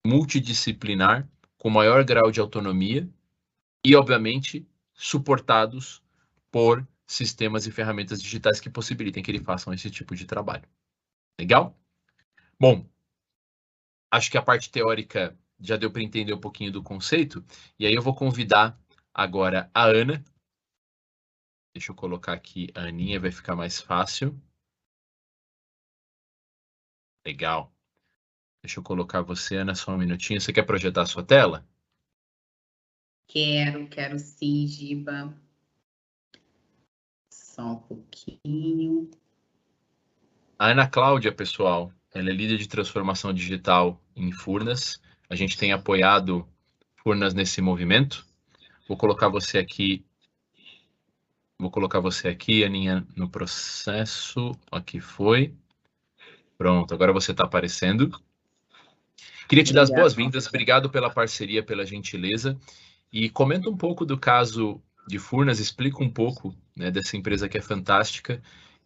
[SPEAKER 1] multidisciplinar, com maior grau de autonomia e, obviamente, suportados por sistemas e ferramentas digitais que possibilitem que eles façam esse tipo de trabalho. Legal? Bom, acho que a parte teórica já deu para entender um pouquinho do conceito, e aí eu vou convidar agora a Ana. Deixa eu colocar aqui a Aninha, vai ficar mais fácil. Legal. Deixa eu colocar você, Ana, só um minutinho. Você quer projetar a sua tela?
[SPEAKER 2] Quero sim, Giba. Só um pouquinho.
[SPEAKER 1] A Ana Cláudia, pessoal, ela é líder de transformação digital em Furnas. A gente tem apoiado Furnas nesse movimento. Vou colocar você aqui, Aninha, no processo. Aqui foi. Pronto, agora você está aparecendo. Queria te dar as boas-vindas. Obrigado pela parceria, pela gentileza. E comenta um pouco do caso de Furnas, explica um pouco, né, dessa empresa que é fantástica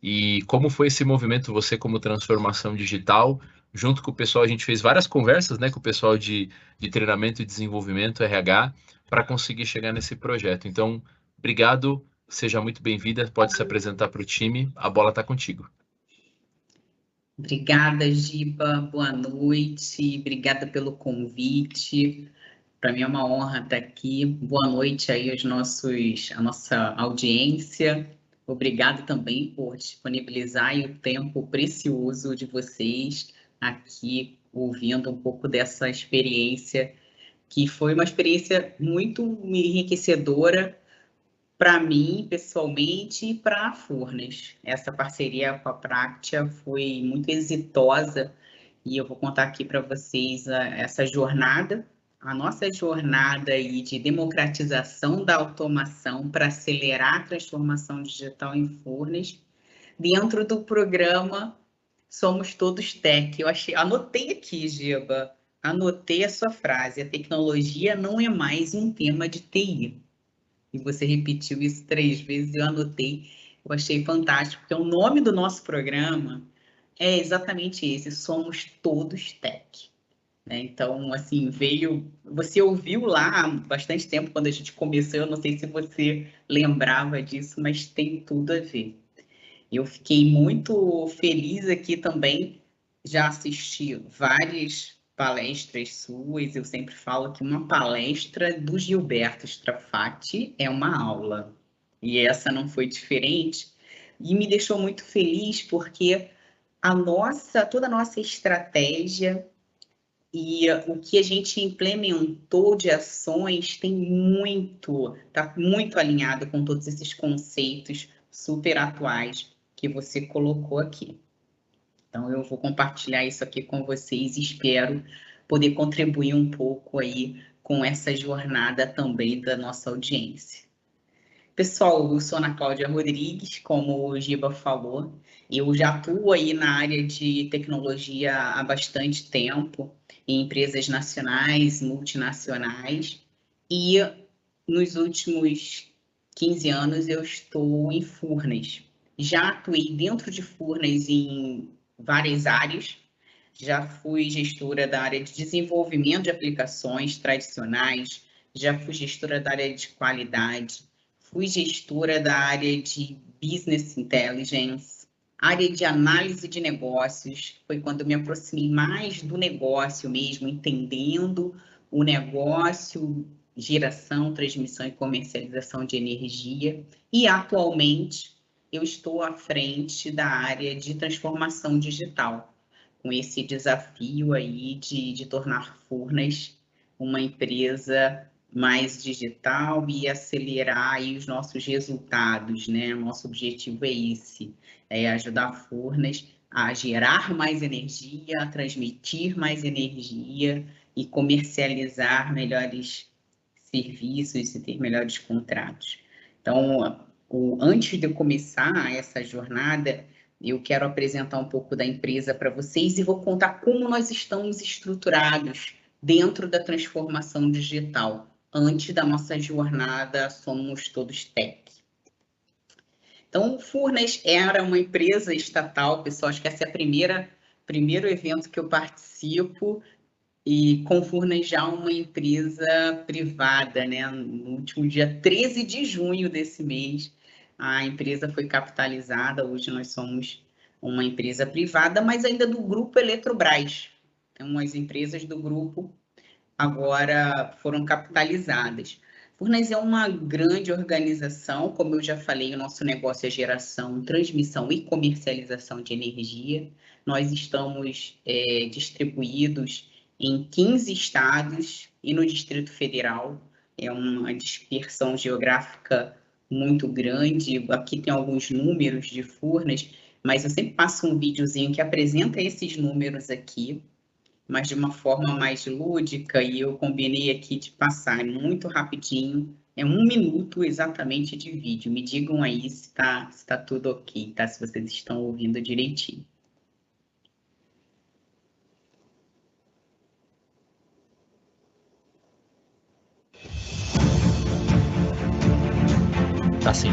[SPEAKER 1] e como foi esse movimento, você como transformação digital, junto com o pessoal, a gente fez várias conversas, né, com o pessoal de treinamento e desenvolvimento, RH, para conseguir chegar nesse projeto. Então, obrigado, seja muito bem-vinda, pode se apresentar para o time, a bola está contigo.
[SPEAKER 2] Obrigada, Giba. Boa noite. Obrigada pelo convite. Para mim é uma honra estar aqui. Boa noite aí a nossa audiência. Obrigado também por disponibilizar aí o tempo precioso de vocês aqui ouvindo um pouco dessa experiência, que foi uma experiência muito enriquecedora para mim, pessoalmente, e para a Furnas. Essa parceria com a Practia foi muito exitosa e eu vou contar aqui para vocês essa jornada, a nossa jornada aí de democratização da automação para acelerar a transformação digital em Furnas, dentro do programa Somos Todos Tech. Anotei aqui, Giba, anotei a sua frase, a tecnologia não é mais um tema de TI. E você repetiu isso 3 vezes, eu anotei, eu achei fantástico, porque o nome do nosso programa é exatamente esse, Somos Todos Tech. Então, assim, você ouviu lá há bastante tempo, quando a gente começou, eu não sei se você lembrava disso, mas tem tudo a ver. Eu fiquei muito feliz aqui também, já assisti várias palestras suas, eu sempre falo que uma palestra do Gilberto Strafati é uma aula, e essa não foi diferente, e me deixou muito feliz porque toda a nossa estratégia e o que a gente implementou de ações está muito alinhado com todos esses conceitos super atuais que você colocou aqui. Então, eu vou compartilhar isso aqui com vocês e espero poder contribuir um pouco aí com essa jornada também da nossa audiência. Pessoal, eu sou Ana Cláudia Rodrigues, como o Giba falou, eu já atuo aí na área de tecnologia há bastante tempo, em empresas nacionais, multinacionais, e nos últimos 15 anos eu estou em Furnas. Já atuei dentro de Furnas em várias áreas, já fui gestora da área de desenvolvimento de aplicações tradicionais, já fui gestora da área de qualidade, fui gestora da área de Business Intelligence, área de análise de negócios, foi quando eu me aproximei mais do negócio mesmo, entendendo o negócio, geração, transmissão e comercialização de energia, e atualmente eu estou à frente da área de transformação digital, com esse desafio aí de tornar Furnas uma empresa mais digital e acelerar aí os nossos resultados, né? Nosso objetivo é esse, é ajudar Furnas a gerar mais energia, a transmitir mais energia e comercializar melhores serviços e ter melhores contratos. Então, antes de eu começar essa jornada, eu quero apresentar um pouco da empresa para vocês e vou contar como nós estamos estruturados dentro da transformação digital, antes da nossa jornada Somos Todos Tech. Então, o Furnas era uma empresa estatal, pessoal, acho que esse é o primeiro evento que eu participo, e com Furnas já uma empresa privada, né? No último dia 13 de junho desse mês, a empresa foi capitalizada, hoje nós somos uma empresa privada, mas ainda do grupo Eletrobras. Então, as empresas do grupo agora foram capitalizadas. Furnas é uma grande organização, como eu já falei, o nosso negócio é geração, transmissão e comercialização de energia. Nós estamos distribuídos em 15 estados e no Distrito Federal. É uma dispersão geográfica muito grande. Aqui tem alguns números de Furnas, mas eu sempre passo um videozinho que apresenta esses números aqui, mas de uma forma mais lúdica, e eu combinei aqui de passar muito rapidinho, é 1 minuto exatamente de vídeo. Me digam aí se tá tudo ok, tá? Se vocês estão ouvindo direitinho.
[SPEAKER 1] Tá sim.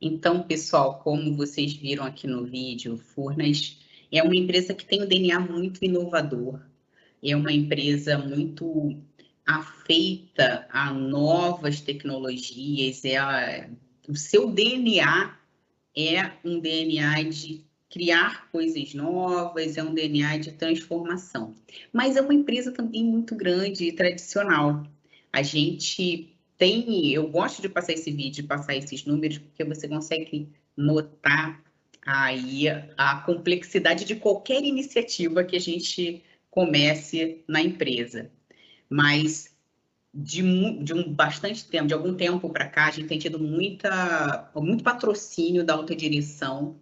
[SPEAKER 2] Então, pessoal, como vocês viram aqui no vídeo, Furnas é uma empresa que tem um DNA muito inovador, é uma empresa muito afeita a novas tecnologias, o seu DNA é um DNA de criar coisas novas, é um DNA de transformação. Mas é uma empresa também muito grande e tradicional. A gente tem, eu gosto de passar esse vídeo, passar esses números, porque você consegue notar aí a complexidade de qualquer iniciativa que a gente comece na empresa. Mas de bastante tempo, de algum tempo para cá, a gente tem tido muito patrocínio da alta direção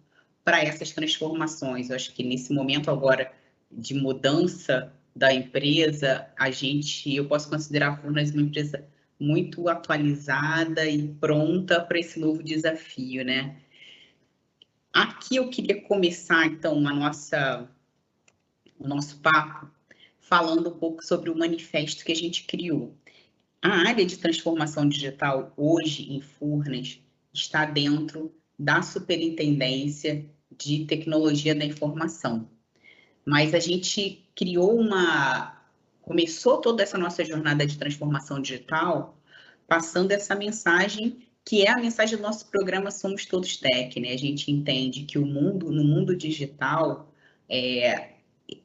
[SPEAKER 2] para essas transformações. Eu acho que nesse momento agora de mudança da empresa, eu posso considerar a Furnas uma empresa muito atualizada e pronta para esse novo desafio, né? Aqui eu queria começar, então, o nosso papo falando um pouco sobre o manifesto que a gente criou. A área de transformação digital hoje em Furnas está dentro da Superintendência de Tecnologia da Informação. Mas a gente começou toda essa nossa jornada de transformação digital passando essa mensagem, que é a mensagem do nosso programa Somos Todos Tech, né? A gente entende que no mundo digital,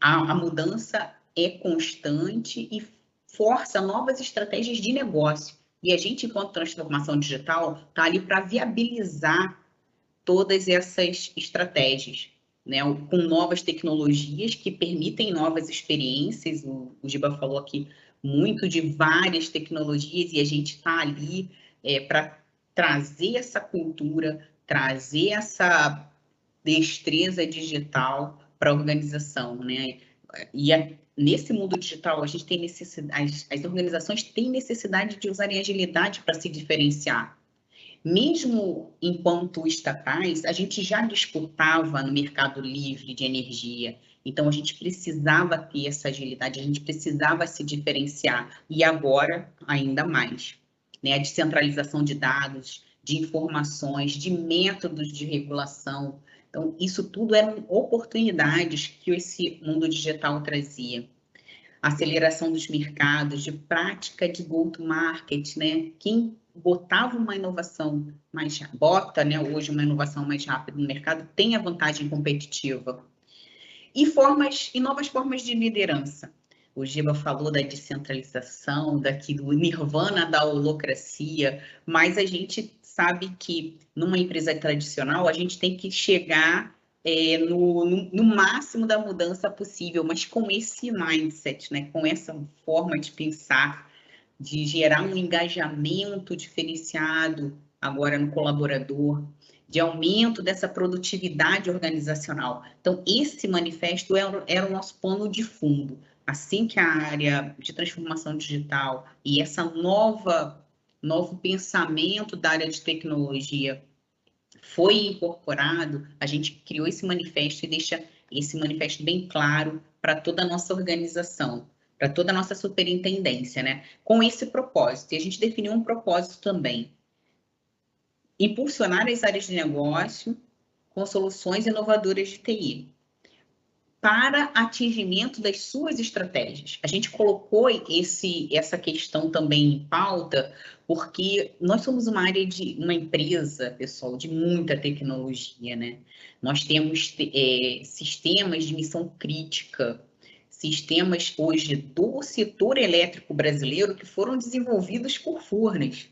[SPEAKER 2] a mudança é constante e força novas estratégias de negócio. E a gente, enquanto transformação digital, está ali para viabilizar todas essas estratégias, né? Com novas tecnologias que permitem novas experiências. O Giba falou aqui muito de várias tecnologias e a gente está ali para trazer essa cultura, trazer essa destreza digital para a organização, né? E nesse mundo digital, a gente tem necessidade, as organizações têm necessidade de usarem agilidade para se diferenciar. Mesmo enquanto estatais, a gente já disputava no mercado livre de energia, então a gente precisava ter essa agilidade, a gente precisava se diferenciar, e agora ainda mais, né? A descentralização de dados, de informações, de métodos de regulação. Então, isso tudo eram oportunidades que esse mundo digital trazia. Aceleração dos mercados, de prática de go-to-market, né? Quem botava uma inovação bota, né, hoje uma inovação mais rápida no mercado, tem a vantagem competitiva. E novas formas de liderança. O Giba falou da descentralização, do nirvana da holacracia, mas a gente sabe que numa empresa tradicional a gente tem que chegar no máximo da mudança possível, mas com esse mindset, né? Com essa forma de pensar, de gerar um engajamento diferenciado agora no colaborador, de aumento dessa produtividade organizacional. Então, esse manifesto era o nosso pano de fundo. Assim que a área de transformação digital e essa novo pensamento da área de tecnologia foi incorporado, a gente criou esse manifesto e deixa esse manifesto bem claro para toda a nossa organização, para toda a nossa superintendência, né? Com esse propósito. E a gente definiu um propósito também: impulsionar as áreas de negócio com soluções inovadoras de TI para atingimento das suas estratégias. A gente colocou essa questão também em pauta porque nós somos uma empresa, pessoal, de muita tecnologia, né? Nós temos sistemas de missão crítica, sistemas hoje do setor elétrico brasileiro que foram desenvolvidos por Furnas,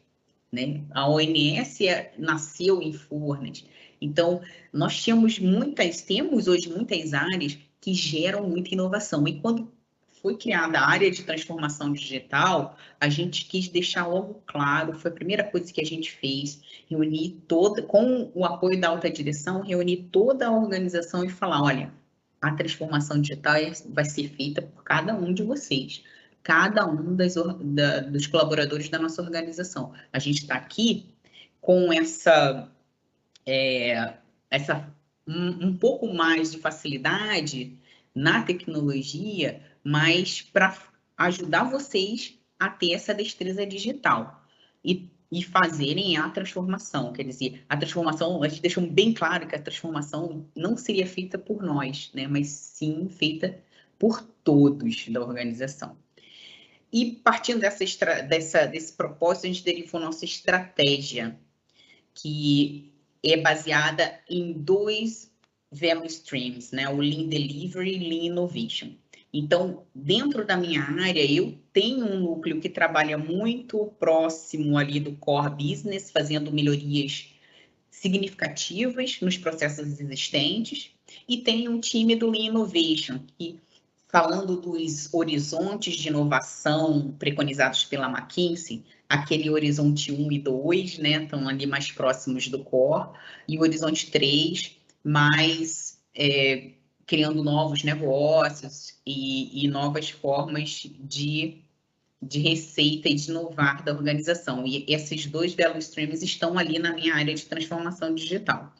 [SPEAKER 2] né? A ONS nasceu em Furnas. Então, nós temos hoje muitas áreas que geram muita inovação. E quando foi criada a área de transformação digital, a gente quis deixar logo claro, foi a primeira coisa que a gente fez, com o apoio da alta direção, reunir toda a organização e falar, olha, a transformação digital vai ser feita por cada um de vocês, cada um dos colaboradores da nossa organização. A gente está aqui com um pouco mais de facilidade na tecnologia, mas para ajudar vocês a ter essa destreza digital. E e fazerem a transformação. Quer dizer, a transformação, a gente deixou bem claro que a transformação não seria feita por nós, né, mas sim feita por todos da organização. E partindo desse propósito, a gente derivou nossa estratégia, que é baseada em 2 value streams, né? O Lean Delivery e Lean Innovation. Então, dentro da minha área, eu tenho um núcleo que trabalha muito próximo ali do core business, fazendo melhorias significativas nos processos existentes, e tenho um time do Lean Innovation, que, falando dos horizontes de inovação preconizados pela McKinsey, aquele horizonte 1 e 2, né, estão ali mais próximos do core, e o horizonte 3, mais criando novos negócios e novas formas de receita e de inovar da organização. E esses 2 value streams estão ali na minha área de transformação digital.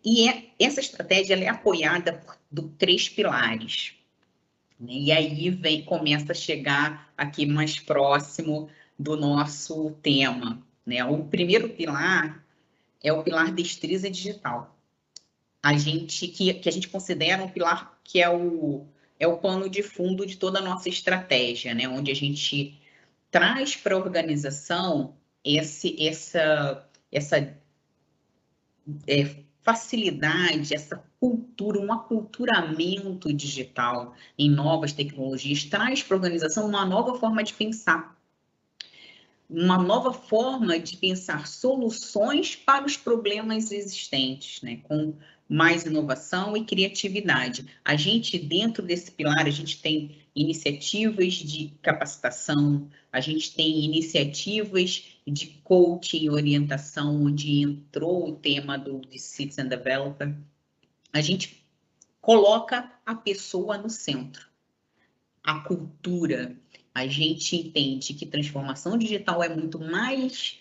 [SPEAKER 2] E essa estratégia ela é apoiada por 3 pilares. E aí começa a chegar aqui mais próximo do nosso tema, né? O primeiro pilar é o pilar destreza digital. Que a gente considera um pilar que é o pano de fundo de toda a nossa estratégia, né? Onde a gente traz para a organização essa facilidade, essa cultura, um aculturamento digital em novas tecnologias, traz para a organização uma nova forma de pensar. Uma nova forma de pensar soluções para os problemas existentes, né? Com mais inovação e criatividade. A gente, dentro desse pilar, a gente tem iniciativas de capacitação, a gente tem iniciativas de coaching e orientação, onde entrou o tema de Citizen Developer. A gente coloca a pessoa no centro, a cultura. A gente entende que transformação digital é muito mais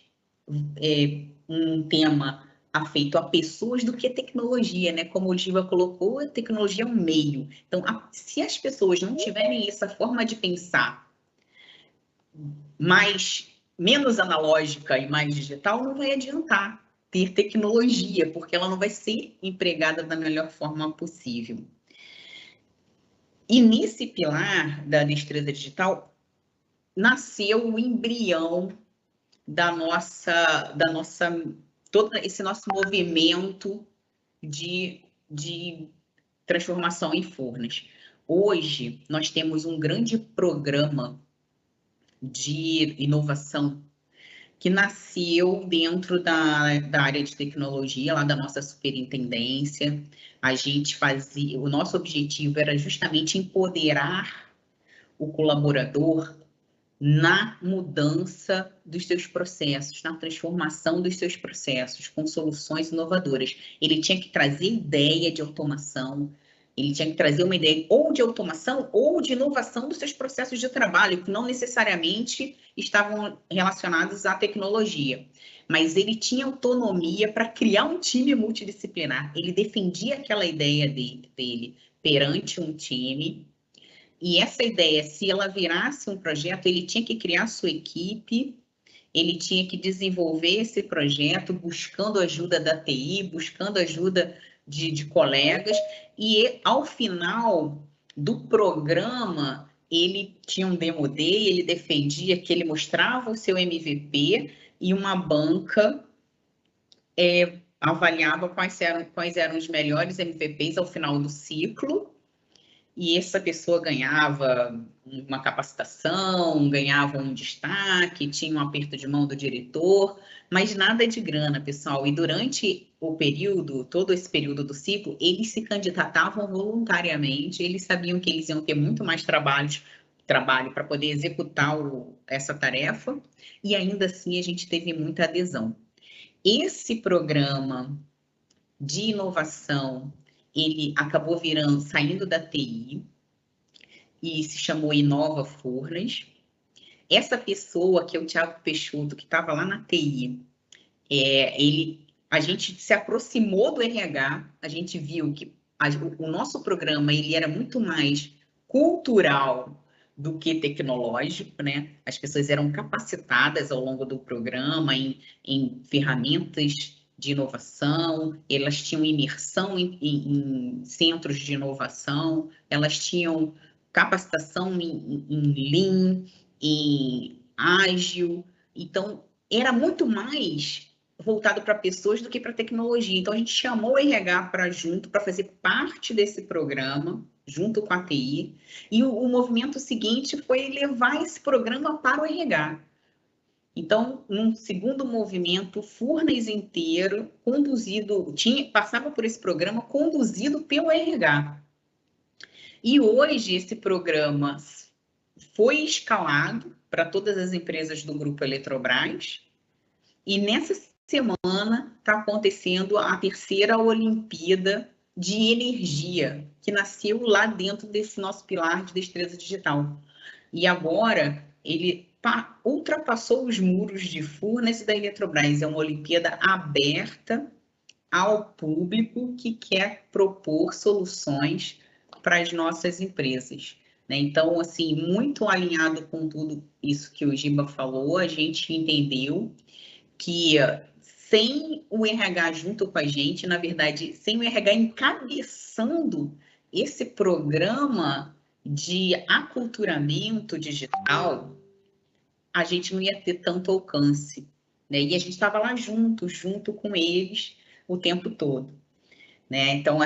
[SPEAKER 2] um tema afeito a pessoas do que tecnologia, né? Como o Giva colocou, a tecnologia é um meio. Então, se as pessoas não tiverem essa forma de pensar menos analógica e mais digital, não vai adiantar ter tecnologia, porque ela não vai ser empregada da melhor forma possível. E nesse pilar da destreza digital, nasceu o embrião da nossa todo esse nosso movimento de transformação em Furnas. Hoje, nós temos um grande programa de inovação que nasceu dentro da área de tecnologia, lá da nossa superintendência. O nosso objetivo era justamente empoderar o colaborador na mudança dos seus processos, na transformação dos seus processos, com soluções inovadoras. Ele tinha que trazer ideia de automação, ele tinha que trazer uma ideia ou de automação ou de inovação dos seus processos de trabalho, que não necessariamente estavam relacionados à tecnologia. Mas ele tinha autonomia para criar um time multidisciplinar. Ele defendia aquela ideia dele perante um time. E essa ideia, se ela virasse um projeto, ele tinha que criar sua equipe, ele tinha que desenvolver esse projeto buscando ajuda da TI, buscando ajuda de colegas, e ao final do programa, ele tinha um Demo Day, ele defendia que ele mostrava o seu MVP e uma banca avaliava quais eram os melhores MVPs ao final do ciclo, e essa pessoa ganhava uma capacitação, ganhava um destaque, tinha um aperto de mão do diretor, mas nada de grana, pessoal. E durante o período, todo esse período do ciclo, eles se candidatavam voluntariamente, eles sabiam que eles iam ter muito mais trabalho para poder executar essa tarefa, e ainda assim a gente teve muita adesão. Esse programa de inovação, ele acabou saindo da TI e se chamou Inova Furnas. Essa pessoa, que é o Thiago Peixoto, que estava lá na TI, a gente se aproximou do RH, a gente viu que o nosso programa ele era muito mais cultural do que tecnológico, né? As pessoas eram capacitadas ao longo do programa em ferramentas de inovação, elas tinham imersão em centros de inovação, elas tinham capacitação em Lean, em Ágil, então era muito mais voltado para pessoas do que para tecnologia. Então a gente chamou o RH para junto, para fazer parte desse programa, junto com a TI, e o movimento seguinte foi levar esse programa para o RH. Então, num segundo movimento, Furnas inteiro, passava por esse programa conduzido pelo RH. E hoje esse programa foi escalado para todas as empresas do Grupo Eletrobras, e nessa semana está acontecendo a terceira Olimpíada de Energia, que nasceu lá dentro desse nosso pilar de destreza digital. E agora ele ultrapassou os muros de Furnas e da Eletrobras. É uma Olimpíada aberta ao público que quer propor soluções para as nossas empresas. Então, assim, muito alinhado com tudo isso que o Giba falou, a gente entendeu que sem o RH junto com a gente, na verdade, sem o RH encabeçando esse programa de aculturamento digital, a gente não ia ter tanto alcance, né? E a gente estava lá junto com eles o tempo todo. Né? Então,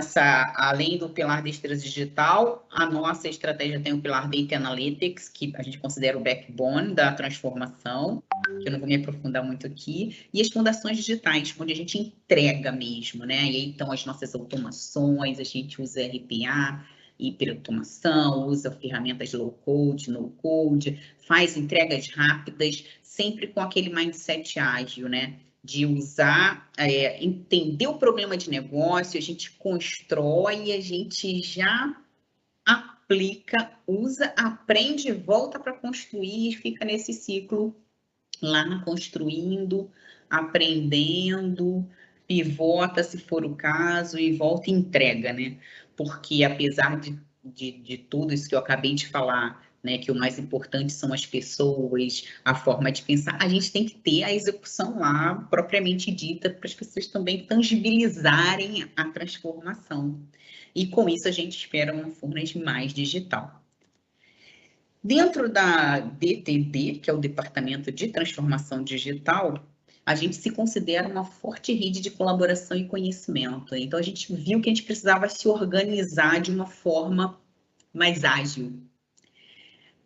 [SPEAKER 2] além do pilar destreza digital, a nossa estratégia tem o pilar Data Analytics, que a gente considera o backbone da transformação, que eu não vou me aprofundar muito aqui, e as fundações digitais, onde a gente entrega mesmo, né? E aí, então, as nossas automações, a gente usa RPA, hiperautomação, usa ferramentas low-code, no-code, faz entregas rápidas, sempre com aquele mindset ágil, né? De usar, entender o problema de negócio, a gente constrói e a gente já aplica, usa, aprende e volta para construir e fica nesse ciclo lá construindo, aprendendo, pivota se for o caso e volta e entrega, né? Porque apesar de tudo isso que eu acabei de falar, né, que o mais importante são as pessoas, a forma de pensar, a gente tem que ter a execução lá propriamente dita para as pessoas também tangibilizarem a transformação. E com isso a gente espera uma Furnas mais digital. Dentro da DTD, que é o Departamento de Transformação Digital, a gente se considera uma forte rede de colaboração e conhecimento. Então, a gente viu que a gente precisava se organizar de uma forma mais ágil,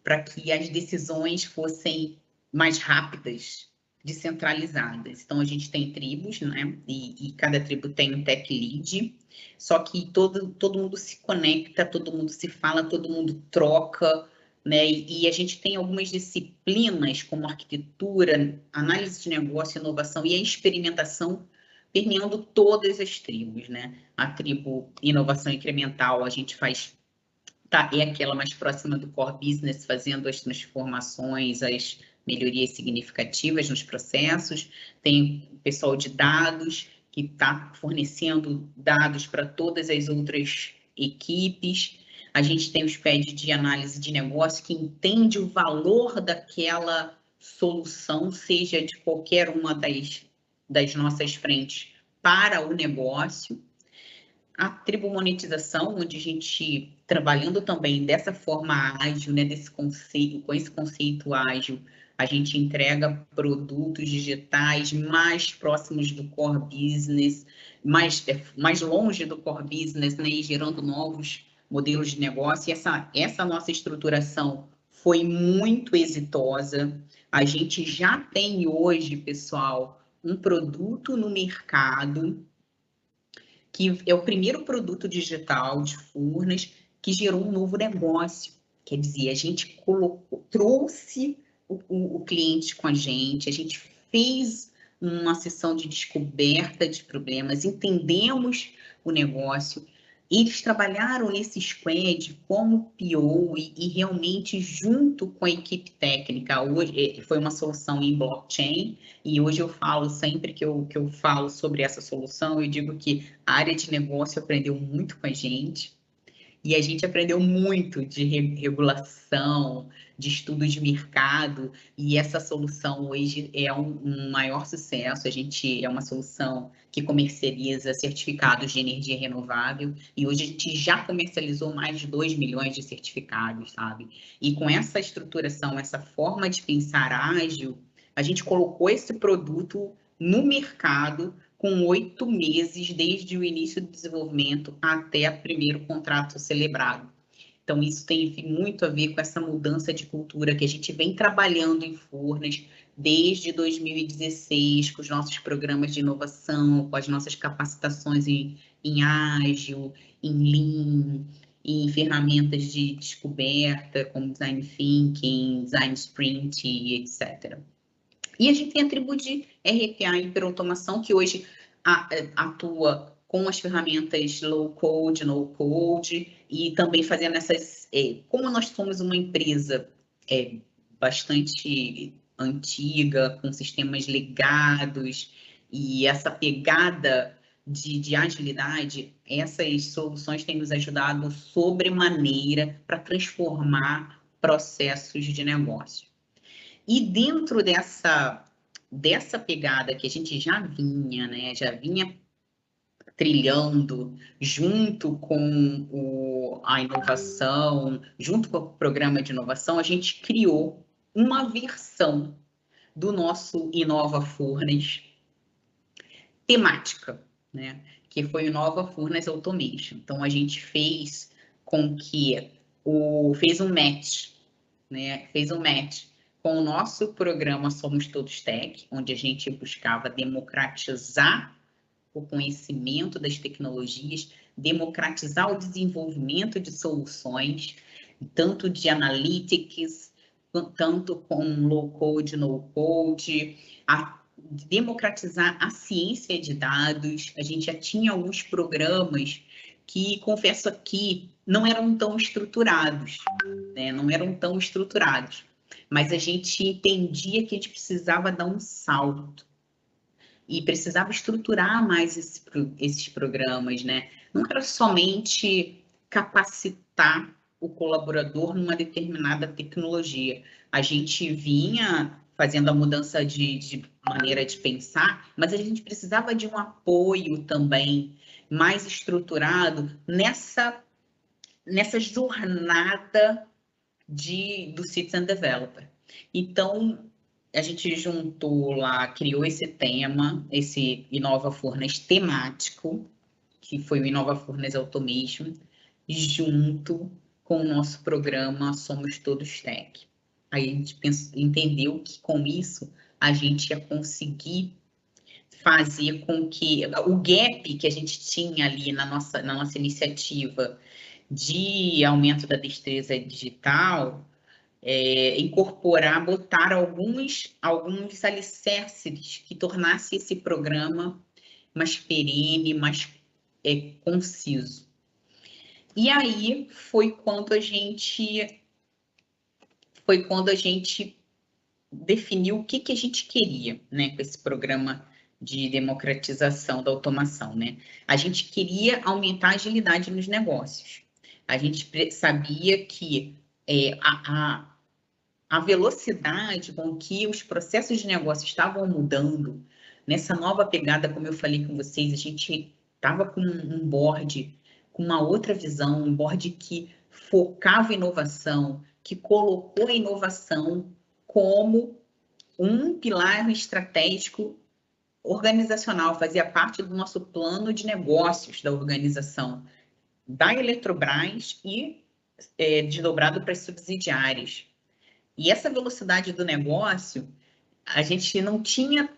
[SPEAKER 2] para que as decisões fossem mais rápidas, descentralizadas. Então, a gente tem tribos, né? E cada tribo tem um tech lead, só que todo mundo se conecta, todo mundo se fala, todo mundo troca, né? E a gente tem algumas disciplinas, como arquitetura, análise de negócio, inovação e a experimentação, permeando todas as tribos, né? A tribo inovação incremental, a gente faz é aquela mais próxima do core business, fazendo as transformações, as melhorias significativas nos processos. Tem o pessoal de dados, que está fornecendo dados para todas as outras equipes. A gente tem os pads de análise de negócio, que entende o valor daquela solução, seja de qualquer uma das nossas frentes, para o negócio. A tribo monetização, onde a gente, trabalhando também dessa forma ágil, né, desse conceito, com esse conceito ágil, a gente entrega produtos digitais mais próximos do core business, mais longe do core business, né, e gerando novos modelos de negócio. E essa nossa estruturação foi muito exitosa. A gente já tem hoje, pessoal, um produto no mercado que é o primeiro produto digital de Furnas que gerou um novo negócio. Quer dizer, a gente trouxe o cliente com a gente fez uma sessão de descoberta de problemas, entendemos o negócio. Eles trabalharam nesse squad como PO e realmente junto com a equipe técnica. Hoje foi uma solução em blockchain, e hoje eu falo, sempre que eu falo sobre essa solução, eu digo que a área de negócio aprendeu muito com a gente. E a gente aprendeu muito de regulação, de estudo de mercado, e essa solução hoje é um maior sucesso. A gente é uma solução que comercializa certificados de energia renovável, e hoje a gente já comercializou mais de 2 milhões de certificados, sabe? E com essa estruturação, essa forma de pensar ágil, a gente colocou esse produto no mercado com 8 meses desde o início do desenvolvimento até o primeiro contrato celebrado. Então, isso tem muito a ver com essa mudança de cultura que a gente vem trabalhando em Furnas desde 2016, com os nossos programas de inovação, com as nossas capacitações em ágil, em lean, em ferramentas de descoberta, como design thinking, design sprint, etc. E a gente tem a tribo de RPA e hiperautomação, que hoje atua com as ferramentas low code, no code, e também fazendo essas... como nós somos uma empresa bastante antiga, com sistemas legados, e essa pegada de agilidade, essas soluções têm nos ajudado sobremaneira para transformar processos de negócio. E dentro dessa pegada que a gente já vinha, né, já vinha trilhando junto com a inovação, junto com o programa de inovação, a gente criou uma versão do nosso Inova Furnas temática, né, que foi o Inova Furnas Automation. Então, a gente fez com que fez um match, né, com o nosso programa Somos Todos Tech, onde a gente buscava democratizar o conhecimento das tecnologias, democratizar o desenvolvimento de soluções, tanto de analytics, tanto com low code, no code, democratizar a ciência de dados. A gente já tinha alguns programas que, confesso aqui, não eram tão estruturados, né? Não eram tão estruturados. Mas a gente entendia que a gente precisava dar um salto e precisava estruturar mais esses programas, né? Não era somente capacitar o colaborador numa determinada tecnologia. A gente vinha fazendo a mudança de maneira de pensar, mas a gente precisava de um apoio também mais estruturado nessa jornada do Citizen Developer. Então, a gente juntou lá, criou esse tema, esse Inova Furnas temático, que foi o Inova Furnas Automation, junto com o nosso programa Somos Todos Tech. Aí a gente entendeu que com isso a gente ia conseguir fazer com que o gap que a gente tinha ali na nossa iniciativa de aumento da destreza digital, incorporar, botar alguns alicerces que tornasse esse programa mais perene, mais conciso. E aí foi quando a gente definiu o que a gente queria, né, com esse programa de democratização da automação, né? A gente queria aumentar a agilidade nos negócios. A gente sabia que a velocidade com que os processos de negócio estavam mudando, nessa nova pegada, como eu falei com vocês, a gente estava com um board com uma outra visão, um board que focava em inovação, que colocou a inovação como um pilar estratégico organizacional, fazia parte do nosso plano de negócios da organização, da Eletrobras e desdobrado para as subsidiárias. E essa velocidade do negócio, a gente não tinha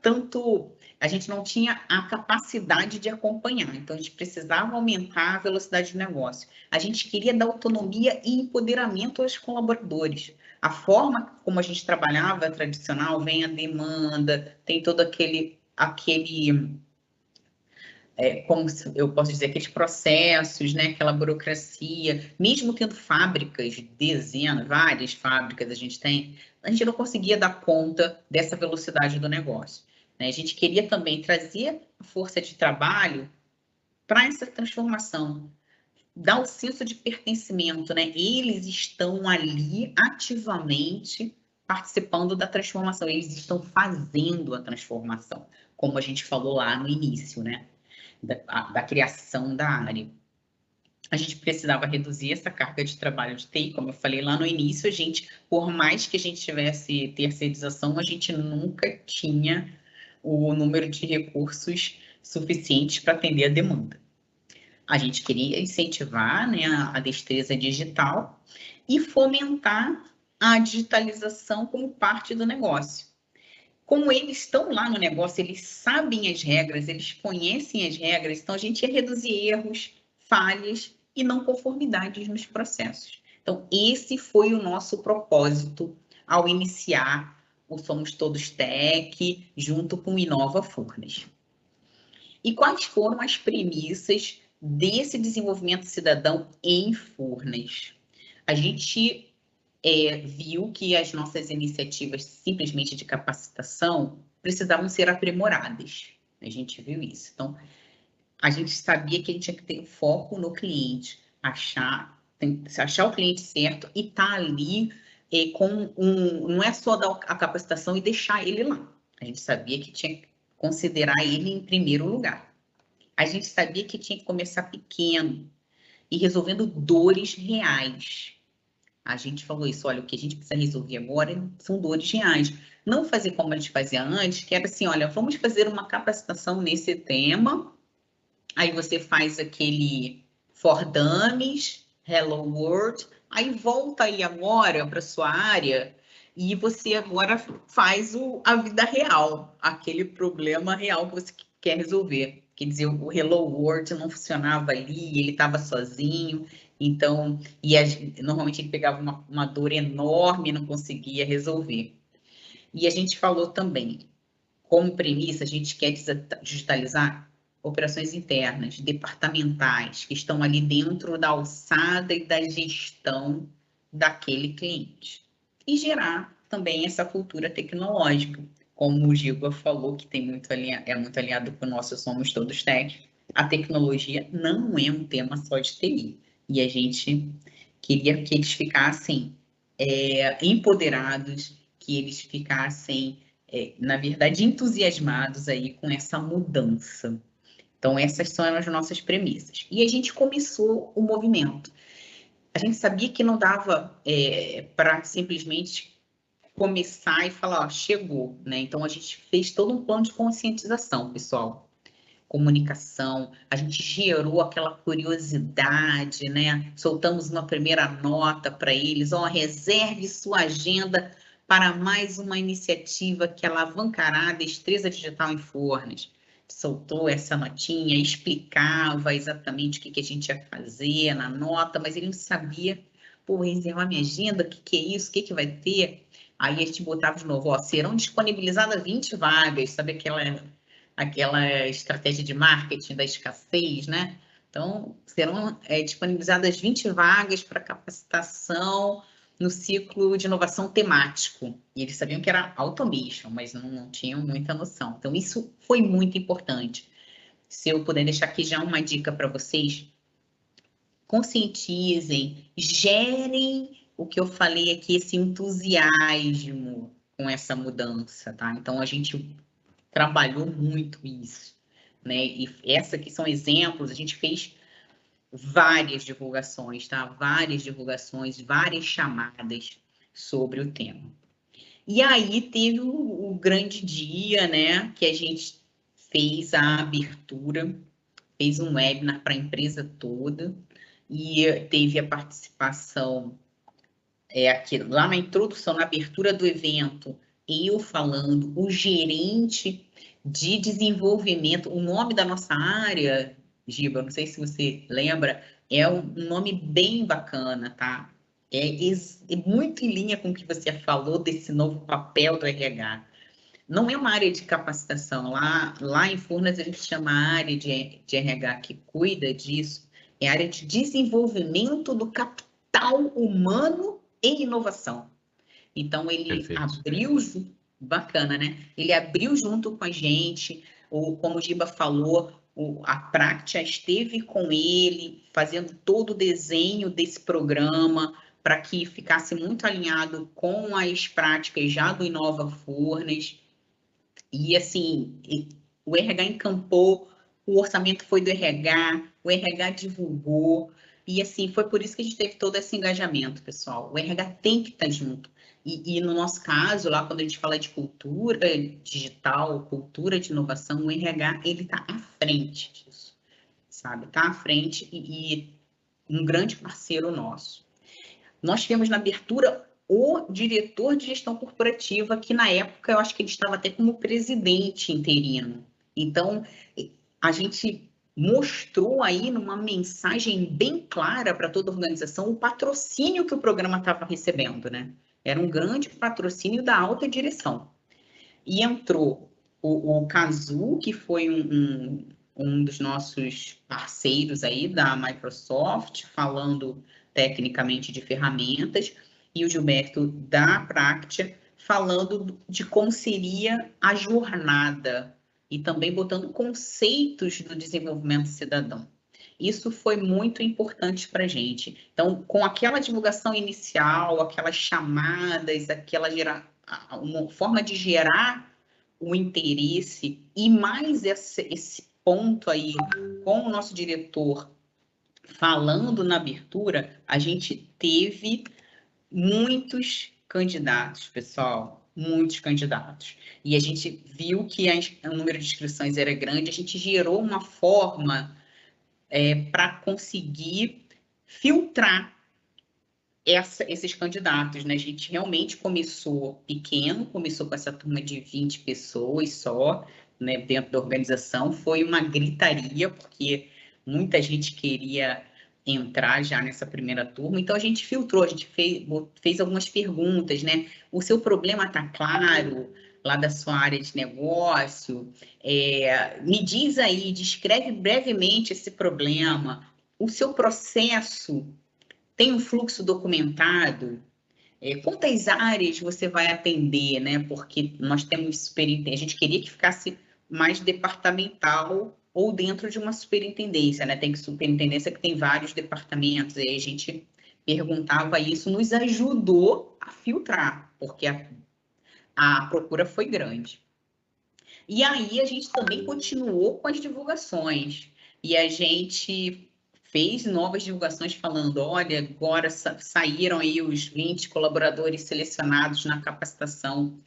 [SPEAKER 2] a capacidade de acompanhar, então a gente precisava aumentar a velocidade do negócio. A gente queria dar autonomia e empoderamento aos colaboradores. A forma como a gente trabalhava tradicional, vem a demanda, tem todo como eu posso dizer, aqueles processos, né, aquela burocracia, mesmo tendo fábricas, várias fábricas a gente não conseguia dar conta dessa velocidade do negócio, né? A gente queria também trazer a força de trabalho para essa transformação, dá o senso de pertencimento, né? Eles estão ali ativamente participando da transformação, eles estão fazendo a transformação, como a gente falou lá no início, né? Da criação da área. A gente precisava reduzir essa carga de trabalho de TI, como eu falei lá no início, por mais que a gente tivesse terceirização, a gente nunca tinha o número de recursos suficientes para atender a demanda. A gente queria incentivar, né, a destreza digital e fomentar a digitalização como parte do negócio. Como eles estão lá no negócio, eles sabem as regras, eles conhecem as regras, então a gente ia reduzir erros, falhas e não conformidades nos processos. Então, esse foi o nosso propósito ao iniciar o Somos Todos Tech, junto com o Inova Furnas. E quais foram as premissas desse desenvolvimento cidadão em Furnas? A gente viu que as nossas iniciativas simplesmente de capacitação precisavam ser aprimoradas. A gente viu isso. Então, a gente sabia que a gente tinha que ter foco no cliente, achar o cliente certo e estar ali não é só dar a capacitação e deixar ele lá. A gente sabia que tinha que considerar ele em primeiro lugar. A gente sabia que tinha que começar pequeno e resolvendo dores reais. A gente falou isso, olha, o que a gente precisa resolver agora são dores reais. Não fazer como a gente fazia antes, que era assim, olha, vamos fazer uma capacitação nesse tema, aí você faz aquele For Dummies, Hello World, aí volta aí agora para sua área e você agora faz a vida real, aquele problema real que você quer resolver. Quer dizer, o Hello World não funcionava ali, ele estava sozinho, então, normalmente ele pegava uma dor enorme e não conseguia resolver. E a gente falou também, como premissa, a gente quer digitalizar operações internas, departamentais, que estão ali dentro da alçada e da gestão daquele cliente. E gerar também essa cultura tecnológica, como o Giba falou, que é muito alinhado com o nosso Somos Todos Tech. A tecnologia não é um tema só de TI. E a gente queria que eles ficassem empoderados, que eles ficassem na verdade, entusiasmados aí com essa mudança. Então, essas são as nossas premissas. E a gente começou o movimento. A gente sabia que não dava para simplesmente começar e falar, ó, chegou, né? Então, a gente fez todo um plano de conscientização, pessoal. Comunicação, a gente gerou aquela curiosidade, né? Soltamos uma primeira nota para eles, ó, reserve sua agenda para mais uma iniciativa que alavancará a destreza digital em Furnas. Soltou essa notinha, explicava exatamente o que a gente ia fazer na nota, mas ele não sabia, pô, reservar minha agenda, o que é isso, o que vai ter? Aí a gente botava de novo, ó, serão disponibilizadas 20 vagas, sabe aquela estratégia de marketing da escassez, né? Então, serão disponibilizadas 20 vagas para capacitação no ciclo de inovação temático. E eles sabiam que era automation, mas não tinham muita noção. Então, isso foi muito importante. Se eu puder deixar aqui já uma dica para vocês, conscientizem, gerem o que eu falei aqui, esse entusiasmo com essa mudança, tá? Então, a gente trabalhou muito isso, né? E essa aqui são exemplos, a gente fez várias divulgações, tá? Várias divulgações, várias chamadas sobre o tema. E aí teve o grande dia, né? Que a gente fez a abertura, fez um webinar para a empresa toda e teve a participação aqui, lá na introdução, na abertura do evento, eu falando, o gerente de desenvolvimento, o nome da nossa área, Giba, não sei se você lembra, é um nome bem bacana, tá? É muito em linha com o que você falou desse novo papel do RH. Não é uma área de capacitação, lá em Furnas a gente chama a área de RH que cuida disso, é a área de desenvolvimento do capital humano e inovação. Então, ele abriu, bacana, né? Ele abriu junto com a gente, como o Giba falou, a Practia esteve com ele, fazendo todo o desenho desse programa, para que ficasse muito alinhado com as práticas já do Inova Furnas. E, assim, o RH encampou, o orçamento foi do RH, o RH divulgou, e, assim, foi por isso que a gente teve todo esse engajamento, pessoal. O RH tem que estar junto. E no nosso caso, lá quando a gente fala de cultura digital, cultura de inovação, o RH, ele está à frente disso, sabe? Está à frente e um grande parceiro nosso. Nós tivemos na abertura o diretor de gestão corporativa, que na época eu acho que ele estava até como presidente interino. Então, a gente mostrou aí numa mensagem bem clara para toda a organização o patrocínio que o programa estava recebendo, né? Era um grande patrocínio da alta direção. E entrou o Cazu, que foi um dos nossos parceiros aí da Microsoft, falando tecnicamente de ferramentas, e o Gilberto da Practia, falando de como seria a jornada e também botando conceitos do desenvolvimento cidadão. Isso foi muito importante para a gente. Então, com aquela divulgação inicial, aquelas chamadas, uma forma de gerar o interesse e mais esse ponto aí com o nosso diretor falando na abertura, a gente teve muitos candidatos, pessoal, muitos candidatos. E a gente viu que o número de inscrições era grande, a gente gerou uma forma para conseguir filtrar esses candidatos, né? A gente realmente começou pequeno, começou com essa turma de 20 pessoas só, né, dentro da organização. Foi uma gritaria, porque muita gente queria entrar já nessa primeira turma. Então, a gente filtrou, a gente fez algumas perguntas, né? O seu problema está claro lá da sua área de negócio? Me diz aí, descreve brevemente esse problema. O seu processo tem um fluxo documentado? Quantas áreas você vai atender, né? Porque nós temos superintendência, a gente queria que ficasse mais departamental ou dentro de uma superintendência, né? Tem superintendência que tem vários departamentos, aí a gente perguntava isso, nos ajudou a filtrar, porque a procura foi grande. E aí a gente também continuou com as divulgações, e a gente fez novas divulgações falando, olha, agora saíram aí os 20 colaboradores selecionados na capacitação.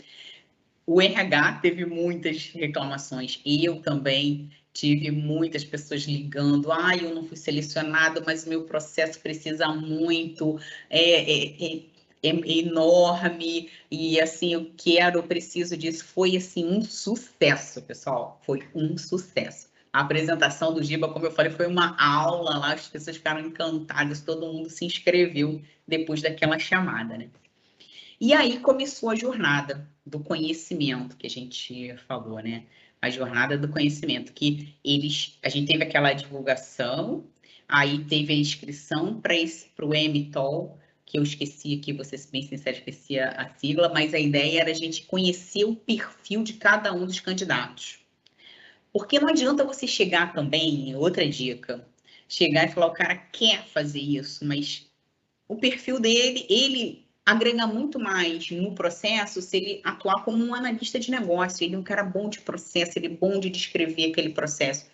[SPEAKER 2] O RH teve muitas reclamações, eu também tive muitas pessoas ligando, eu não fui selecionado, mas o meu processo precisa muito, é enorme, e assim, eu preciso disso. Foi assim um sucesso, pessoal, foi um sucesso. A apresentação do Giba, como eu falei, foi uma aula lá, as pessoas ficaram encantadas, todo mundo se inscreveu depois daquela chamada, né? E aí começou a jornada do conhecimento que a gente falou, né? A jornada do conhecimento, que a gente teve aquela divulgação, aí teve a inscrição para o MTOL, que eu esqueci aqui, vou ser bem sincera, esqueci a sigla, mas a ideia era a gente conhecer o perfil de cada um dos candidatos. Porque não adianta você chegar também, outra dica, chegar e falar, o cara quer fazer isso, mas o perfil dele, ele agrega muito mais no processo se ele atuar como um analista de negócio, ele é um cara bom de processo, ele é bom de descrever aquele processo.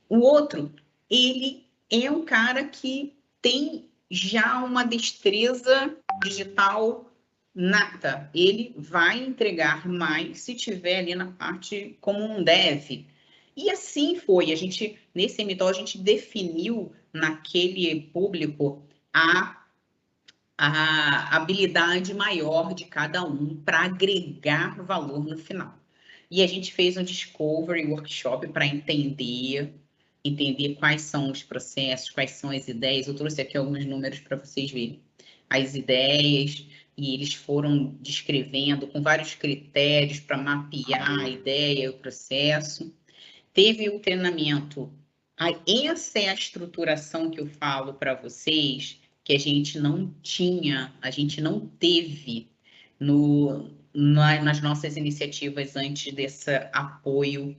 [SPEAKER 2] O outro, ele é um cara que tem já uma destreza digital nata, ele vai entregar mais se tiver ali na parte como um dev. E assim foi, nesse MTOL, a gente definiu naquele público a habilidade maior de cada um para agregar valor no final. E a gente fez um Discovery Workshop para entender quais são os processos, quais são as ideias. Eu trouxe aqui alguns números para vocês verem. As ideias, e eles foram descrevendo com vários critérios para mapear a ideia e o processo. Teve o treinamento. Essa é a estruturação que eu falo para vocês, que a gente não teve nas nossas iniciativas antes desse apoio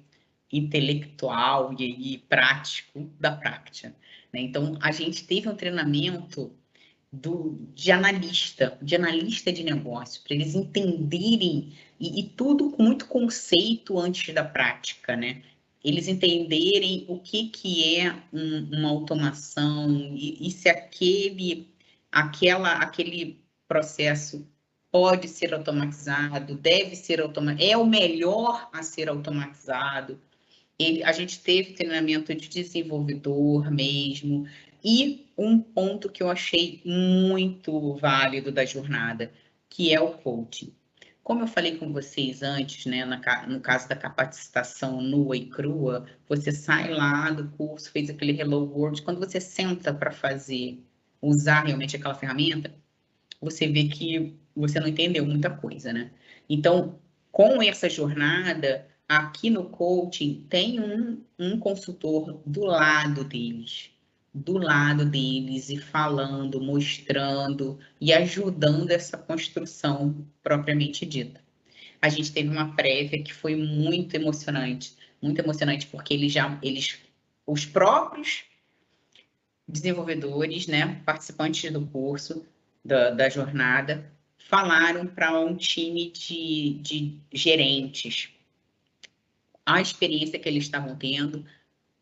[SPEAKER 2] intelectual e prático da Practia, né? Então, a gente teve um treinamento de analista de negócio, para eles entenderem, e tudo com muito conceito antes da prática, né? Eles entenderem o que é uma automação e se aquele processo pode ser automatizado, deve ser automatizado, é o melhor a ser automatizado. A gente teve treinamento de desenvolvedor mesmo, e um ponto que eu achei muito válido da jornada, que é o coaching. Como eu falei com vocês antes, né, no caso da capacitação nua e crua, você sai lá do curso, fez aquele Hello World, quando você senta para usar realmente aquela ferramenta, você vê que você não entendeu muita coisa, né? Então, com essa jornada, aqui no coaching, tem um consultor do lado deles, e falando, mostrando e ajudando essa construção propriamente dita. A gente teve uma prévia que foi muito emocionante porque os próprios desenvolvedores, né, participantes do curso, da jornada, falaram para um time de gerentes a experiência que eles estavam tendo,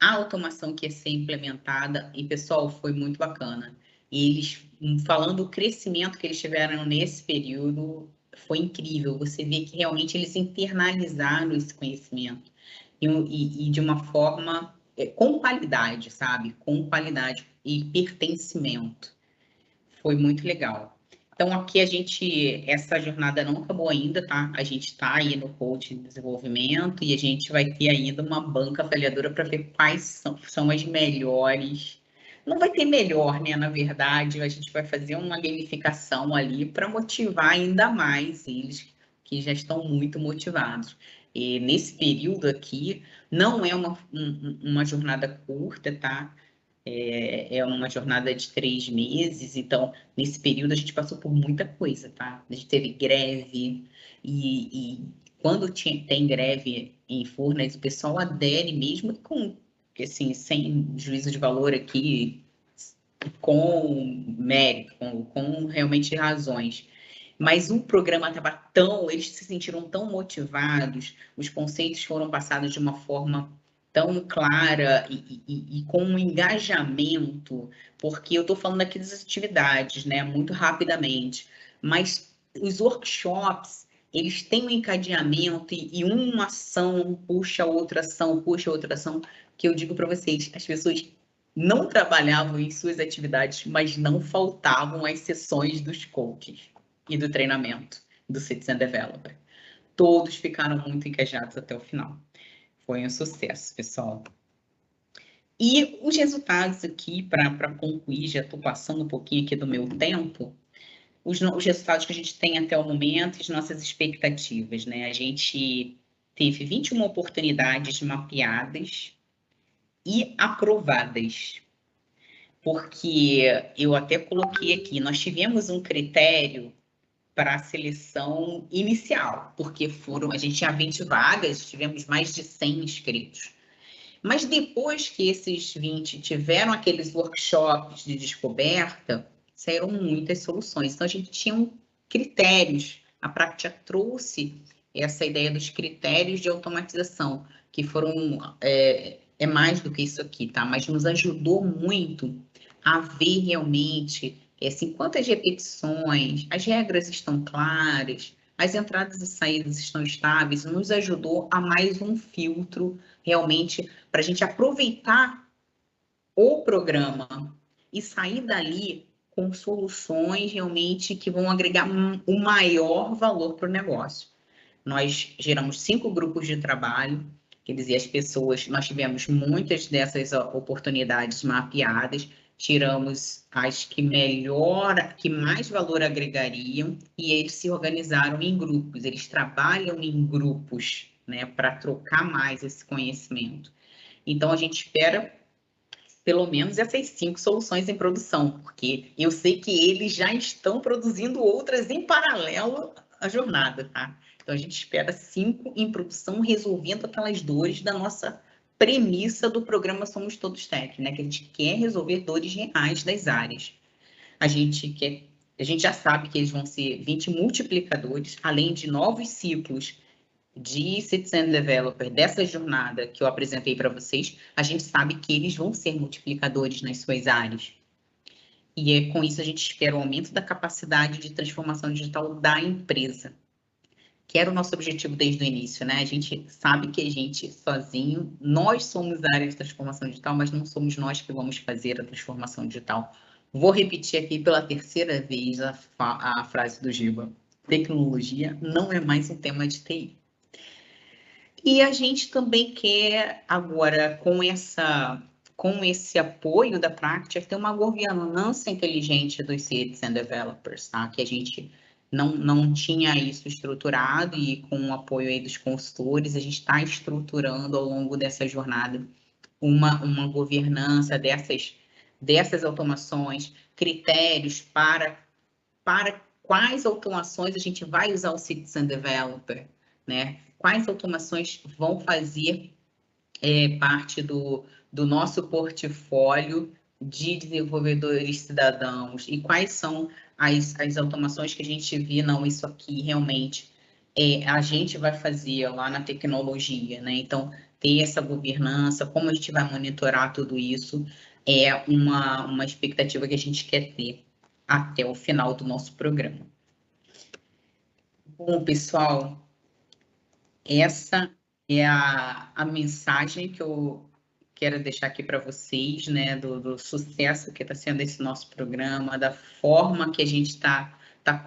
[SPEAKER 2] a automação que ia ser implementada, e, pessoal, foi muito bacana. E eles, falando o crescimento que eles tiveram nesse período, foi incrível. Você vê que realmente eles internalizaram esse conhecimento e de uma forma com qualidade, sabe? Com qualidade e pertencimento. Foi muito legal. Então, aqui essa jornada não acabou ainda, tá? A gente está aí no coaching de desenvolvimento e a gente vai ter ainda uma banca avaliadora para ver quais são as melhores. Não vai ter melhor, né? Na verdade, a gente vai fazer uma gamificação ali para motivar ainda mais eles, que já estão muito motivados. E nesse período aqui, não é uma jornada curta, tá? É uma jornada de 3 meses, então, nesse período, a gente passou por muita coisa, tá? A gente teve greve, e quando tem greve em Furnas, o pessoal adere mesmo assim, sem juízo de valor aqui, com mérito, com realmente razões. Mas o programa estava eles se sentiram tão motivados, os conceitos foram passados de uma forma tão clara e com um engajamento, porque eu estou falando aqui das atividades, né, muito rapidamente, mas os workshops, eles têm um encadeamento e uma ação puxa outra ação, que eu digo para vocês, as pessoas não trabalhavam em suas atividades, mas não faltavam as sessões dos coaches e do treinamento do Citizen Developer. Todos ficaram muito engajados até o final. Foi um sucesso, pessoal. E os resultados aqui, para concluir, já estou passando um pouquinho aqui do meu tempo, os resultados que a gente tem até o momento e as nossas expectativas, né? A gente teve 21 oportunidades mapeadas e aprovadas, porque eu até coloquei aqui, nós tivemos um critério para a seleção inicial, porque a gente tinha 20 vagas, tivemos mais de 100 inscritos. Mas depois que esses 20 tiveram aqueles workshops de descoberta, saíram muitas soluções. Então, a gente tinha critérios. A Practia trouxe essa ideia dos critérios de automatização, que foram mais do que isso aqui, tá? Mas nos ajudou muito a ver realmente assim, quantas repetições, as regras estão claras, as entradas e saídas estão estáveis, nos ajudou a mais um filtro realmente para a gente aproveitar o programa e sair dali com soluções realmente que vão agregar o maior valor para o negócio. Nós geramos 5 grupos de trabalho, quer dizer, as pessoas, nós tivemos muitas dessas oportunidades mapeadas, tiramos as que mais valor agregariam, e eles se organizaram em grupos, eles trabalham em grupos, né, para trocar mais esse conhecimento. Então, a gente espera pelo menos essas 5 soluções em produção, porque eu sei que eles já estão produzindo outras em paralelo a jornada, tá? Então, a gente espera 5 em produção, resolvendo aquelas dores da nossa premissa do programa Somos Todos Tech, né? Que a gente quer resolver dores reais das áreas. A gente já sabe que eles vão ser 20 multiplicadores, além de novos ciclos de Citizen Developer, dessa jornada que eu apresentei para vocês, a gente sabe que eles vão ser multiplicadores nas suas áreas. E com isso a gente espera o aumento da capacidade de transformação digital da empresa, que era o nosso objetivo desde o início, né? A gente sabe que a gente sozinho, nós somos a área de transformação digital, mas não somos nós que vamos fazer a transformação digital. Vou repetir aqui pela terceira vez a frase do Giba. Tecnologia não é mais um tema de TI. E a gente também quer agora, com esse apoio da Practia, ter uma governança inteligente dos Citizen Developers, tá? Que a gente não tinha isso estruturado, e com o apoio aí dos consultores, a gente está estruturando ao longo dessa jornada uma governança dessas automações, critérios para quais automações a gente vai usar o Citizen Developer, né? Quais automações vão fazer parte do nosso portfólio de desenvolvedores cidadãos, e quais são as automações que a gente vê, não, isso aqui realmente a gente vai fazer lá na tecnologia, né? Então, ter essa governança, como a gente vai monitorar tudo isso, é uma expectativa que a gente quer ter até o final do nosso programa. Bom, pessoal, essa é a mensagem que eu quero deixar aqui para vocês, né, do sucesso que está sendo esse nosso programa, da forma que a gente está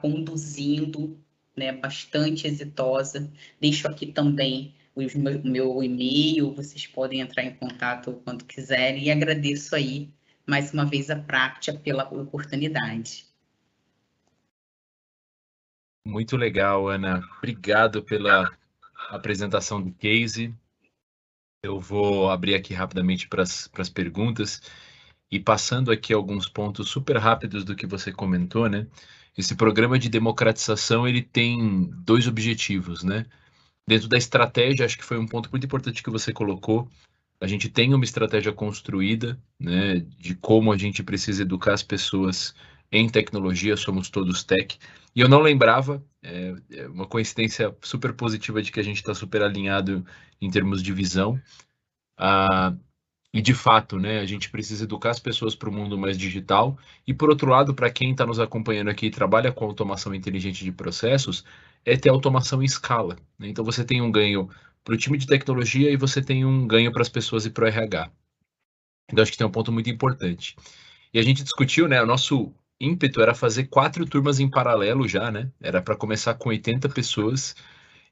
[SPEAKER 2] conduzindo, né, bastante exitosa. Deixo aqui também o meu e-mail, vocês podem entrar em contato quando quiserem, e agradeço aí, mais uma vez, a Practia pela oportunidade.
[SPEAKER 1] Muito legal, Ana. Obrigado pela apresentação do case. Eu vou abrir aqui rapidamente para as perguntas e passando aqui alguns pontos super rápidos do que você comentou, né? Esse programa de democratização, ele tem 2 objetivos, né? Dentro da estratégia, acho que foi um ponto muito importante que você colocou. A gente tem uma estratégia construída, né, de como a gente precisa educar as pessoas em tecnologia, somos todos tech. E eu não lembrava, é uma coincidência super positiva de que a gente está super alinhado em termos de visão. E de fato, né, a gente precisa educar as pessoas para o mundo mais digital. E por outro lado, para quem está nos acompanhando aqui e trabalha com automação inteligente de processos, é ter automação em escala, né? Então você tem um ganho para o time de tecnologia e você tem um ganho para as pessoas e para o RH. Então acho que tem um ponto muito importante. E a gente discutiu, né, o nosso ímpeto era fazer 4 turmas em paralelo já, né? Era para começar com 80 pessoas.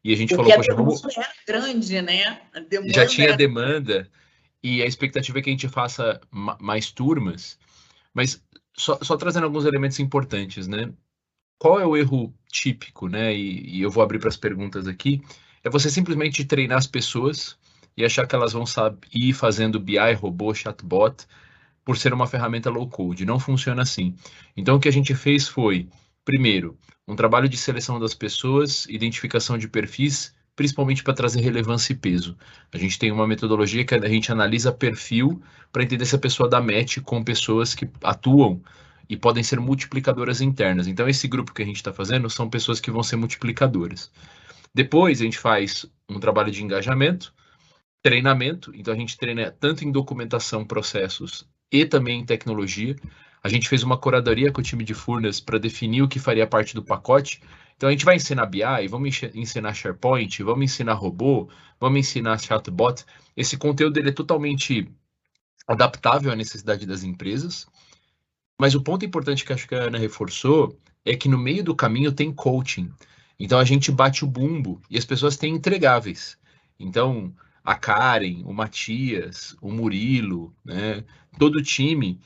[SPEAKER 1] E a gente falou, poxa, vamos...
[SPEAKER 2] Porque a demanda era grande, né?
[SPEAKER 1] Já tinha demanda. E a expectativa é que a gente faça mais turmas, mas só trazendo alguns elementos importantes, né? Qual é o erro típico, né? E eu vou abrir para as perguntas aqui. É você simplesmente treinar as pessoas e achar que elas vão ir fazendo BI, robô, chatbot, por ser uma ferramenta low code. Não funciona assim. Então, o que a gente fez foi, primeiro, um trabalho de seleção das pessoas, identificação de perfis, principalmente para trazer relevância e peso. A gente tem uma metodologia que a gente analisa perfil para entender se a pessoa dá match com pessoas que atuam e podem ser multiplicadoras internas. Então, esse grupo que a gente está fazendo são pessoas que vão ser multiplicadoras. Depois, a gente faz um trabalho de engajamento, treinamento. Então, a gente treina tanto em documentação, processos e também em tecnologia. A gente fez uma curadoria com o time de Furnas para definir o que faria parte do pacote. Então, a gente vai ensinar BI, vamos ensinar SharePoint, vamos ensinar robô, vamos ensinar chatbot. Esse conteúdo ele é totalmente adaptável à necessidade das empresas. Mas o ponto importante que acho que a Ana reforçou é que no meio do caminho tem coaching. Então, a gente bate o bumbo e as pessoas têm entregáveis. Então, a Karen, o Matias, o Murilo, né, todo o time,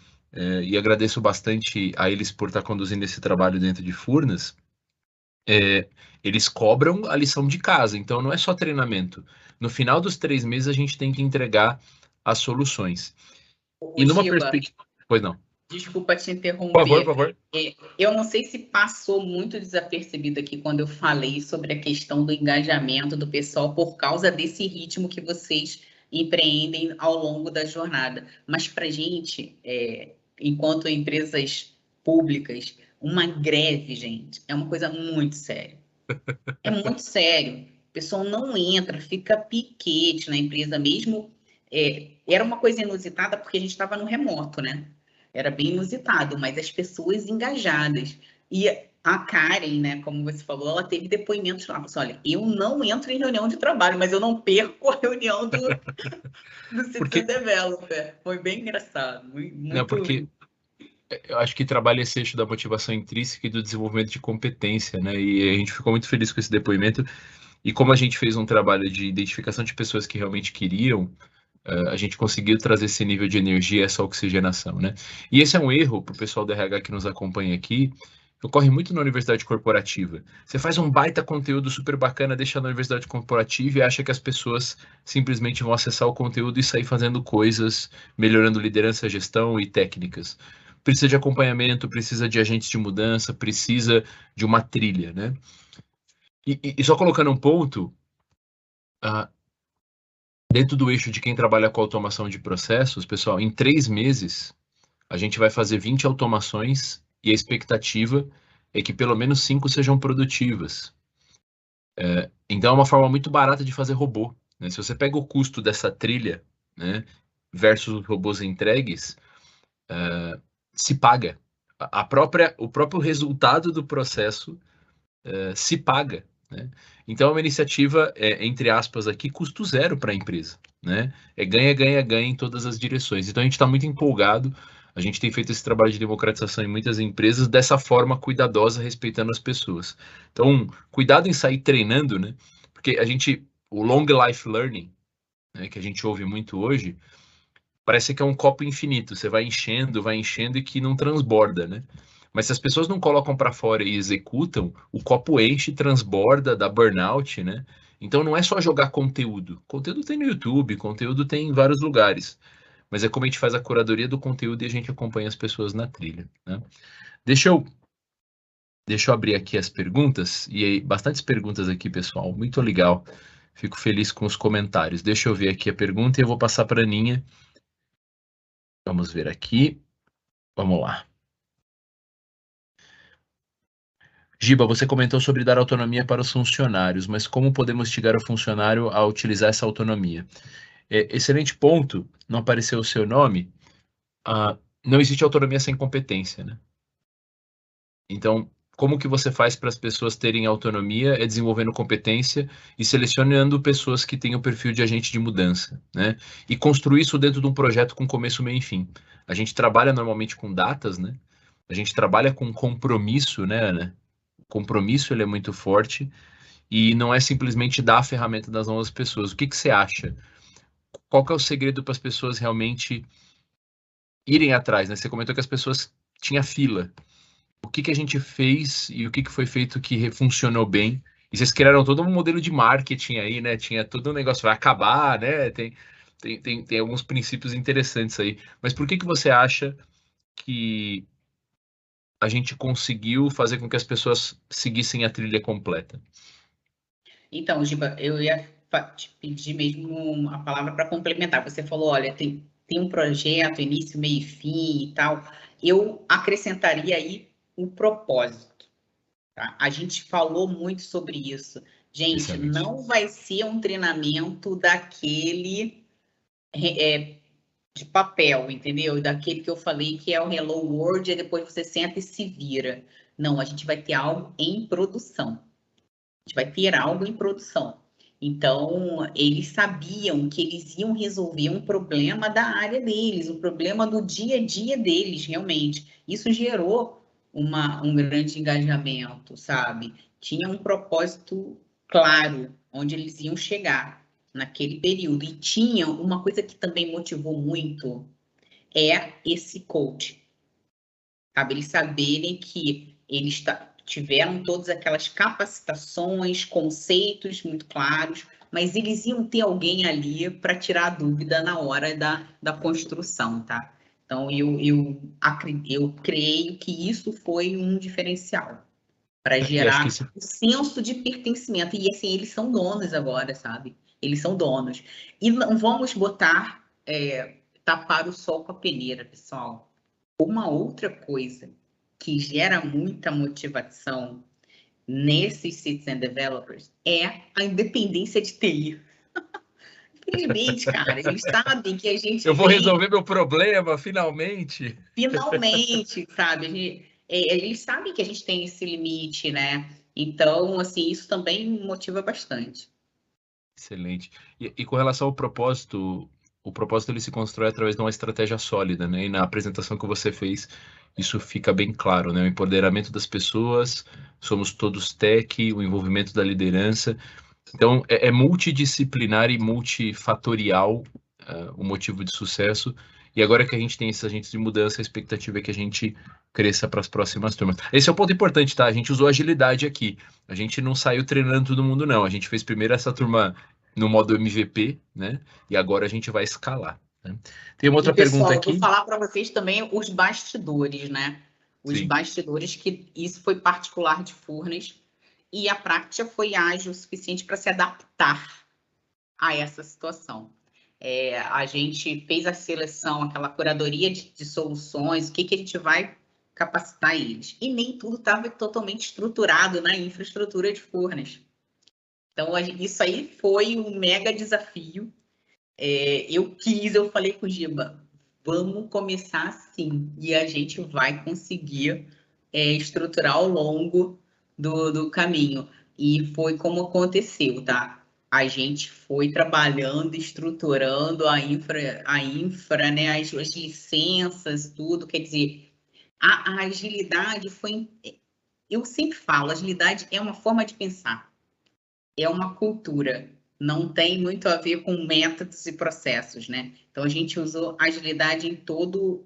[SPEAKER 1] e agradeço bastante a eles por estar conduzindo esse trabalho dentro de Furnas, eles cobram a lição de casa, então não é só treinamento. No final dos 3 meses a gente tem que entregar as soluções. E numa perspectiva... Pois não.
[SPEAKER 2] Desculpa te
[SPEAKER 1] Por favor,
[SPEAKER 2] interromper.
[SPEAKER 1] por favor.
[SPEAKER 2] Eu não sei se passou muito desapercebido aqui quando eu falei sobre a questão do engajamento do pessoal por causa desse ritmo que vocês empreendem ao longo da jornada. Mas para a gente, enquanto empresas públicas, uma greve, gente, é uma coisa muito séria. É muito sério. O pessoal não entra, fica piquete na empresa mesmo. Era uma coisa inusitada porque a gente estava no remoto, né? Era bem inusitado, mas as pessoas engajadas. E a Karen, né, como você falou, ela teve depoimentos lá. Falou assim, olha, eu não entro em reunião de trabalho, mas eu não perco a reunião do Citizen Developer. Foi bem engraçado.
[SPEAKER 1] Não,
[SPEAKER 2] Muito.
[SPEAKER 1] porque eu acho que trabalha esse eixo da motivação intrínseca e do desenvolvimento de competência, né? E a gente ficou muito feliz com esse depoimento. E como a gente fez um trabalho de identificação de pessoas que realmente queriam, a gente conseguiu trazer esse nível de energia, essa oxigenação, né? E esse é um erro para o pessoal do RH que nos acompanha aqui, que ocorre muito na universidade corporativa. Você faz um baita conteúdo super bacana, deixa na universidade corporativa e acha que as pessoas simplesmente vão acessar o conteúdo e sair fazendo coisas, melhorando liderança, gestão e técnicas. Precisa de acompanhamento, precisa de agentes de mudança, precisa de uma trilha, né? E só colocando um ponto, dentro do eixo de quem trabalha com automação de processos, pessoal, em 3 meses a gente vai fazer 20 automações e a expectativa é que pelo menos 5 sejam produtivas. Então é uma forma muito barata de fazer robô, né? Se você pega o custo dessa trilha, né, versus os robôs entregues, se paga. O próprio resultado do processo se paga, né? Então é uma iniciativa, entre aspas aqui, custo zero para a empresa, né? É ganha, ganha, ganha em todas as direções. Então a gente está muito empolgado, a gente tem feito esse trabalho de democratização em muitas empresas dessa forma cuidadosa, respeitando as pessoas. Então, cuidado em sair treinando, né? Porque o long life learning, né, que a gente ouve muito hoje, parece que é um copo infinito, você vai enchendo e que não transborda, né? Mas se as pessoas não colocam para fora e executam, o copo enche, transborda, dá burnout, né? Então não é só jogar conteúdo. Conteúdo tem no YouTube, conteúdo tem em vários lugares. Mas é como a gente faz a curadoria do conteúdo e a gente acompanha as pessoas na trilha, né? Deixa eu, deixa eu abrir aqui as perguntas. E aí, bastantes perguntas aqui, pessoal. Muito legal. Fico feliz com os comentários. Deixa eu ver aqui a pergunta e eu vou passar para a Aninha. Vamos ver aqui. Vamos lá. Giba, você comentou sobre dar autonomia para os funcionários, mas como podemos instigar o funcionário a utilizar essa autonomia? Excelente ponto, não apareceu o seu nome. Não existe autonomia sem competência, né? Então, como que você faz para as pessoas terem autonomia? É desenvolvendo competência e selecionando pessoas que têm o perfil de agente de mudança, né? E construir isso dentro de um projeto com começo, meio e fim. A gente trabalha normalmente com datas, né? A gente trabalha com compromisso, né, Ana? O compromisso ele é muito forte e não é simplesmente dar a ferramenta das mãos das pessoas. O que que você acha? Qual que é o segredo para as pessoas realmente irem atrás, né? Você comentou que as pessoas tinham fila. O que que a gente fez e o que que foi feito que funcionou bem? E vocês criaram todo um modelo de marketing aí, né? Tinha todo um negócio, vai acabar, né? Tem alguns princípios interessantes aí. Mas por que que você acha que a gente conseguiu fazer com que as pessoas seguissem a trilha completa?
[SPEAKER 2] Então, Giba, eu ia te pedir mesmo a palavra para complementar. Você falou, olha, tem um projeto, início, meio e fim e tal. Eu acrescentaria aí o propósito, tá? A gente falou muito sobre isso. Gente,
[SPEAKER 1] Excelente.
[SPEAKER 2] não vai ser um treinamento daquele de papel, entendeu? Daquele que eu falei que é o Hello World, e depois você senta e se vira. Não, a gente vai ter algo em produção. A gente vai ter algo em produção. Então, eles sabiam que eles iam resolver um problema da área deles, o problema do dia a dia deles, realmente. Isso gerou um grande engajamento, sabe? Tinha um propósito claro onde eles iam chegar naquele período. E tinha uma coisa que também motivou muito, é esse coach, sabe? Eles saberem que eles tiveram todas aquelas capacitações, conceitos muito claros, mas eles iam ter alguém ali para tirar a dúvida na hora da construção, tá? Então, eu creio que isso foi um diferencial para
[SPEAKER 1] E acho que
[SPEAKER 2] gerar o senso de pertencimento. E assim, eles são donos agora, sabe? Eles são donos. E não vamos tapar o sol com a peneira, pessoal. Uma outra coisa que gera muita motivação nesses citizen developers é a independência de TI. Infelizmente, cara, eles sabem que a gente
[SPEAKER 1] eu vou resolver meu problema, finalmente.
[SPEAKER 2] finalmente, sabe? Eles sabem que a gente tem esse limite, né? Então, assim, isso também motiva bastante.
[SPEAKER 1] Excelente. E com relação ao propósito, o propósito ele se constrói através de uma estratégia sólida, né? E na apresentação que você fez, isso fica bem claro, né? O empoderamento das pessoas, somos todos tech, o envolvimento da liderança. Então, é multidisciplinar e multifatorial o motivo de sucesso. E agora que a gente tem esses agentes de mudança, a expectativa é que a gente cresça para as próximas turmas. Esse é o ponto importante, tá? A gente usou agilidade aqui. A gente não saiu treinando todo mundo, não. A gente fez primeiro essa turma no modo MVP, né? E agora a gente vai escalar. Né? Tem uma outra pergunta
[SPEAKER 2] pessoal,
[SPEAKER 1] aqui.
[SPEAKER 2] vou falar para vocês também os bastidores, né? Os
[SPEAKER 1] Sim.
[SPEAKER 2] bastidores, que isso foi particular de Furnas, e a prática foi ágil o suficiente para se adaptar a essa situação. A gente fez a seleção, aquela curadoria de soluções, o que a gente vai capacitar eles. E nem tudo estava totalmente estruturado na infraestrutura de Furnas. Então, isso aí foi um mega desafio. Eu falei com o Giba, vamos começar assim, e a gente vai conseguir estruturar ao longo do caminho. E foi como aconteceu, tá? A gente foi trabalhando, estruturando a infra, né? As licenças, tudo. Quer dizer, a agilidade foi. Eu sempre falo, agilidade é uma forma de pensar, é uma cultura, não tem muito a ver com métodos e processos, né? Então a gente usou agilidade em todo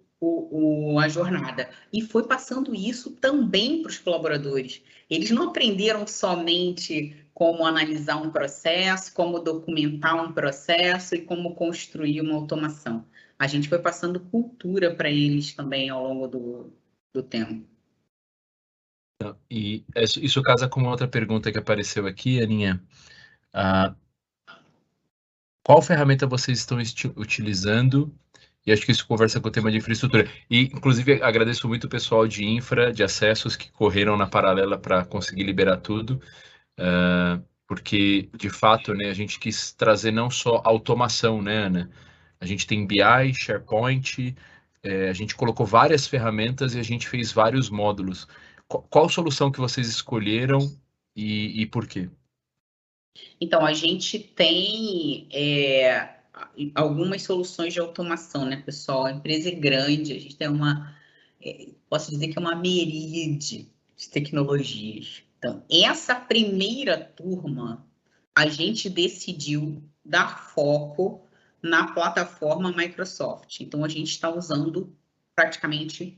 [SPEAKER 2] a jornada e foi passando isso também para os colaboradores. Eles não aprenderam somente como analisar um processo, como documentar um processo e como construir uma automação. A gente foi passando cultura para eles também ao longo do tempo.
[SPEAKER 1] E isso casa com uma outra pergunta que apareceu aqui, Aninha. Qual ferramenta vocês estão utilizando? E acho que isso conversa com o tema de infraestrutura. E, inclusive, agradeço muito o pessoal de infra, de acessos, que correram na paralela para conseguir liberar tudo, porque, de fato, né, a gente quis trazer não só automação, né, Ana? A gente tem BI, SharePoint, a gente colocou várias ferramentas e a gente fez vários módulos. Qual solução que vocês escolheram e por quê?
[SPEAKER 2] Então, a gente tem algumas soluções de automação, né, pessoal? A empresa é grande, a gente tem posso dizer que é uma miríade de tecnologias. Então, essa primeira turma, a gente decidiu dar foco na plataforma Microsoft. Então, a gente está usando praticamente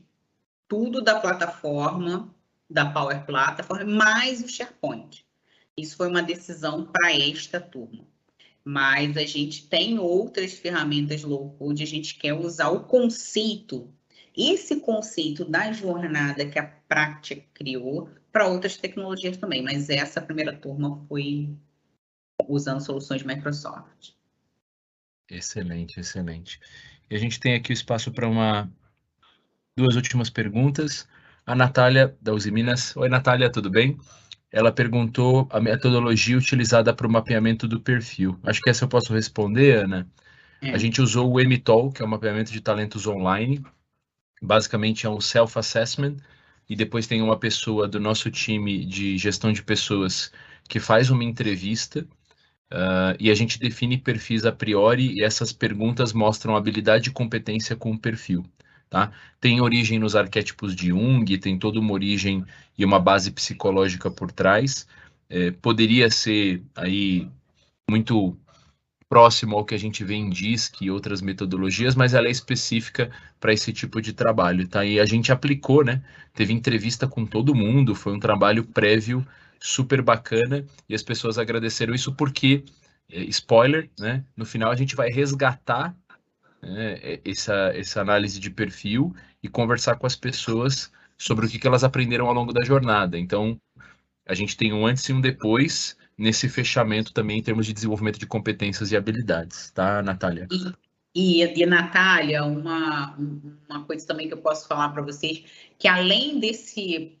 [SPEAKER 2] tudo da plataforma, da Power Platform, mais o SharePoint. Isso foi uma decisão para esta turma. Mas a gente tem outras ferramentas low-code, a gente quer usar o conceito, esse conceito da jornada que a Prática criou para outras tecnologias também. Mas essa primeira turma foi usando soluções Microsoft.
[SPEAKER 1] Excelente, excelente. E a gente tem aqui o espaço para duas últimas perguntas. A Natália, da Uzi Minas. Oi, Natália, tudo bem? Ela perguntou a metodologia utilizada para o mapeamento do perfil. Acho que essa eu posso responder, Ana. A gente usou o MTOL, que é um mapeamento de talentos online. Basicamente é um self-assessment. E depois tem uma pessoa do nosso time de gestão de pessoas que faz uma entrevista. E a gente define perfis a priori e essas perguntas mostram habilidade e competência com o perfil. Tá? Tem origem nos arquétipos de Jung, tem toda uma origem e uma base psicológica por trás. Poderia ser aí muito próximo ao que a gente vê em DISC e outras metodologias, mas ela é específica para esse tipo de trabalho, tá? E a gente aplicou, né? Teve entrevista com todo mundo, foi um trabalho prévio super bacana e as pessoas agradeceram isso porque, spoiler, né? No final a gente vai resgatar né? Essa análise de perfil e conversar com as pessoas sobre o que elas aprenderam ao longo da jornada. Então, a gente tem um antes e um depois nesse fechamento também em termos de desenvolvimento de competências e habilidades, tá, Natália?
[SPEAKER 2] E Natália, uma coisa também que eu posso falar para vocês, que além desse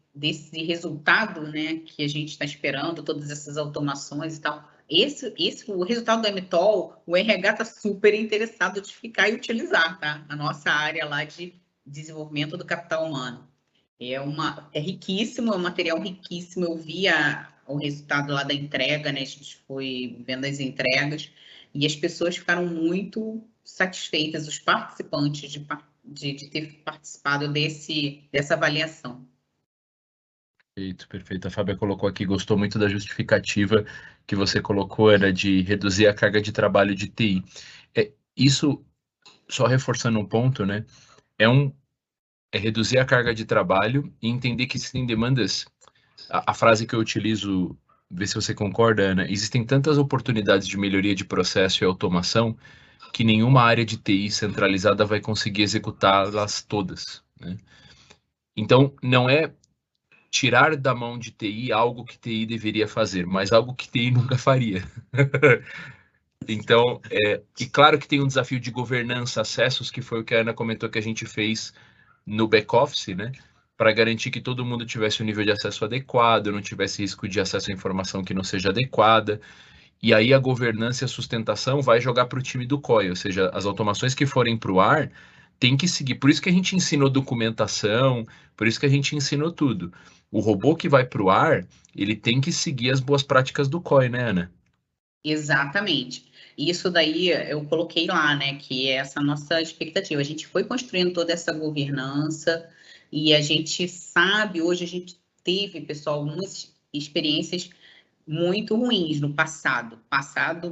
[SPEAKER 2] resultado, né, que a gente está esperando, todas essas automações e tal, o resultado do MTOL, o RH está super interessado de ficar e utilizar, tá? A nossa área lá de desenvolvimento do capital humano. É riquíssimo, é um material riquíssimo. Eu vi o resultado lá da entrega, né? A gente foi vendo as entregas e as pessoas ficaram muito satisfeitas, os participantes, de ter participado dessa avaliação.
[SPEAKER 1] Perfeito, perfeito. A Fábia colocou aqui, gostou muito da justificativa que você colocou, era de reduzir a carga de trabalho de TI. Isso, só reforçando um ponto, né? É reduzir a carga de trabalho e entender que existem demandas. A frase que eu utilizo, vê se você concorda, Ana, existem tantas oportunidades de melhoria de processo e automação que nenhuma área de TI centralizada vai conseguir executá-las todas, né? Então, não é tirar da mão de TI algo que TI deveria fazer, mas algo que TI nunca faria. Então, e claro que tem um desafio de governança, acessos, que foi o que a Ana comentou que a gente fez no back-office, né? Para garantir que todo mundo tivesse um nível de acesso adequado, não tivesse risco de acesso à informação que não seja adequada. E aí a governança e a sustentação vai jogar para o time do COI, ou seja, as automações que forem para o ar tem que seguir. Por isso que a gente ensinou documentação, por isso que a gente ensinou tudo. O robô que vai para o ar, ele tem que seguir as boas práticas do COI, né, Ana?
[SPEAKER 2] Exatamente. Isso daí eu coloquei lá, né, que é essa nossa expectativa. A gente foi construindo toda essa governança e a gente sabe, hoje a gente teve, pessoal, algumas experiências muito ruins no passado,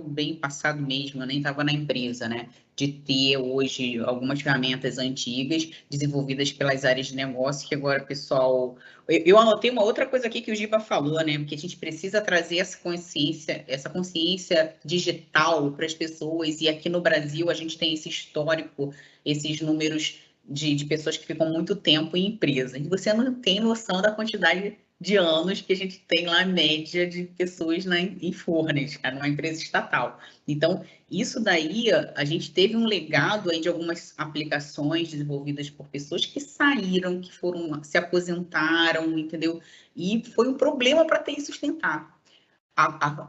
[SPEAKER 2] bem passado mesmo, eu nem estava na empresa, né? De ter hoje algumas ferramentas antigas desenvolvidas pelas áreas de negócio, que agora, pessoal. Eu anotei uma outra coisa aqui que o Giba falou, né? Porque a gente precisa trazer essa consciência digital para as pessoas, e aqui no Brasil a gente tem esse histórico, esses números de pessoas que ficam muito tempo em empresa. E você não tem noção da quantidade de anos que a gente tem lá a média de pessoas em Furnas, numa empresa estatal. Então, isso daí, a gente teve um legado aí de algumas aplicações desenvolvidas por pessoas que saíram, que foram, se aposentaram, entendeu? E foi um problema para ter e sustentar.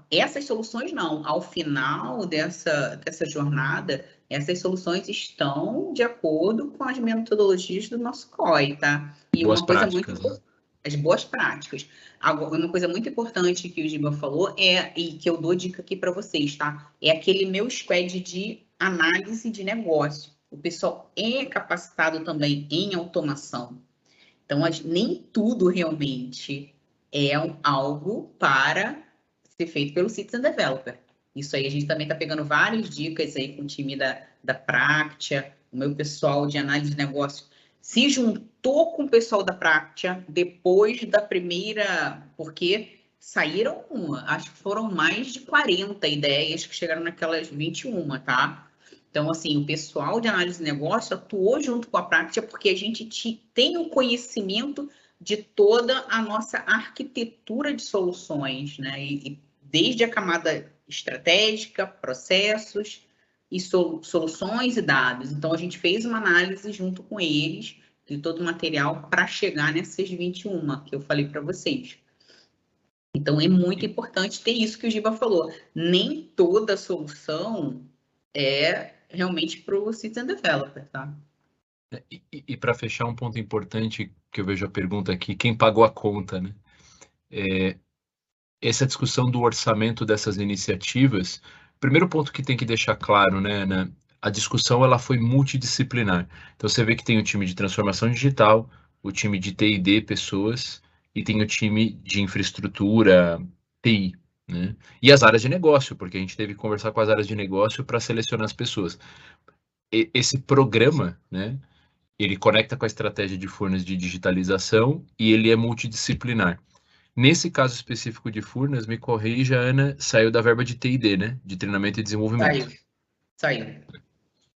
[SPEAKER 2] Essas soluções não, ao final dessa jornada, essas soluções estão de acordo com as metodologias do nosso COI, tá? E
[SPEAKER 1] Boas
[SPEAKER 2] uma coisa muito
[SPEAKER 1] práticas, né?
[SPEAKER 2] as boas práticas. Agora, uma coisa muito importante que o Giba falou e que eu dou dica aqui para vocês, tá? É aquele meu squad de análise de negócio. O pessoal é capacitado também em automação. Então, nem tudo realmente é algo para ser feito pelo Citizen Developer. Isso aí a gente também está pegando várias dicas aí com o time da Practia, o meu pessoal de análise de negócio se juntou com o pessoal da Practia depois da primeira, porque saíram, acho que foram mais de 40 ideias que chegaram naquelas 21, tá? Então, assim, o pessoal de análise de negócio atuou junto com a Practia porque a gente tem o conhecimento de toda a nossa arquitetura de soluções, né? E desde a camada estratégica, processos e soluções e dados. Então, a gente fez uma análise junto com eles de todo o material para chegar nessas 21 que eu falei para vocês. Então, é muito importante ter isso que o Giba falou. Nem toda solução é realmente para o Citizen Developer, tá?
[SPEAKER 1] E para fechar, um ponto importante que eu vejo a pergunta aqui, quem pagou a conta, né? Essa discussão do orçamento dessas iniciativas, primeiro ponto que tem que deixar claro, né, Ana? A discussão ela foi multidisciplinar. Então você vê que tem o time de transformação digital, o time de T&D, pessoas, e tem o time de infraestrutura, TI, né? E as áreas de negócio, porque a gente teve que conversar com as áreas de negócio para selecionar as pessoas. Esse programa, né, ele conecta com a estratégia de Furnas de digitalização e ele é multidisciplinar. Nesse caso específico de Furnas, me corrija, Ana, saiu da verba de T&D, né? De treinamento e desenvolvimento.
[SPEAKER 2] Saiu, saiu.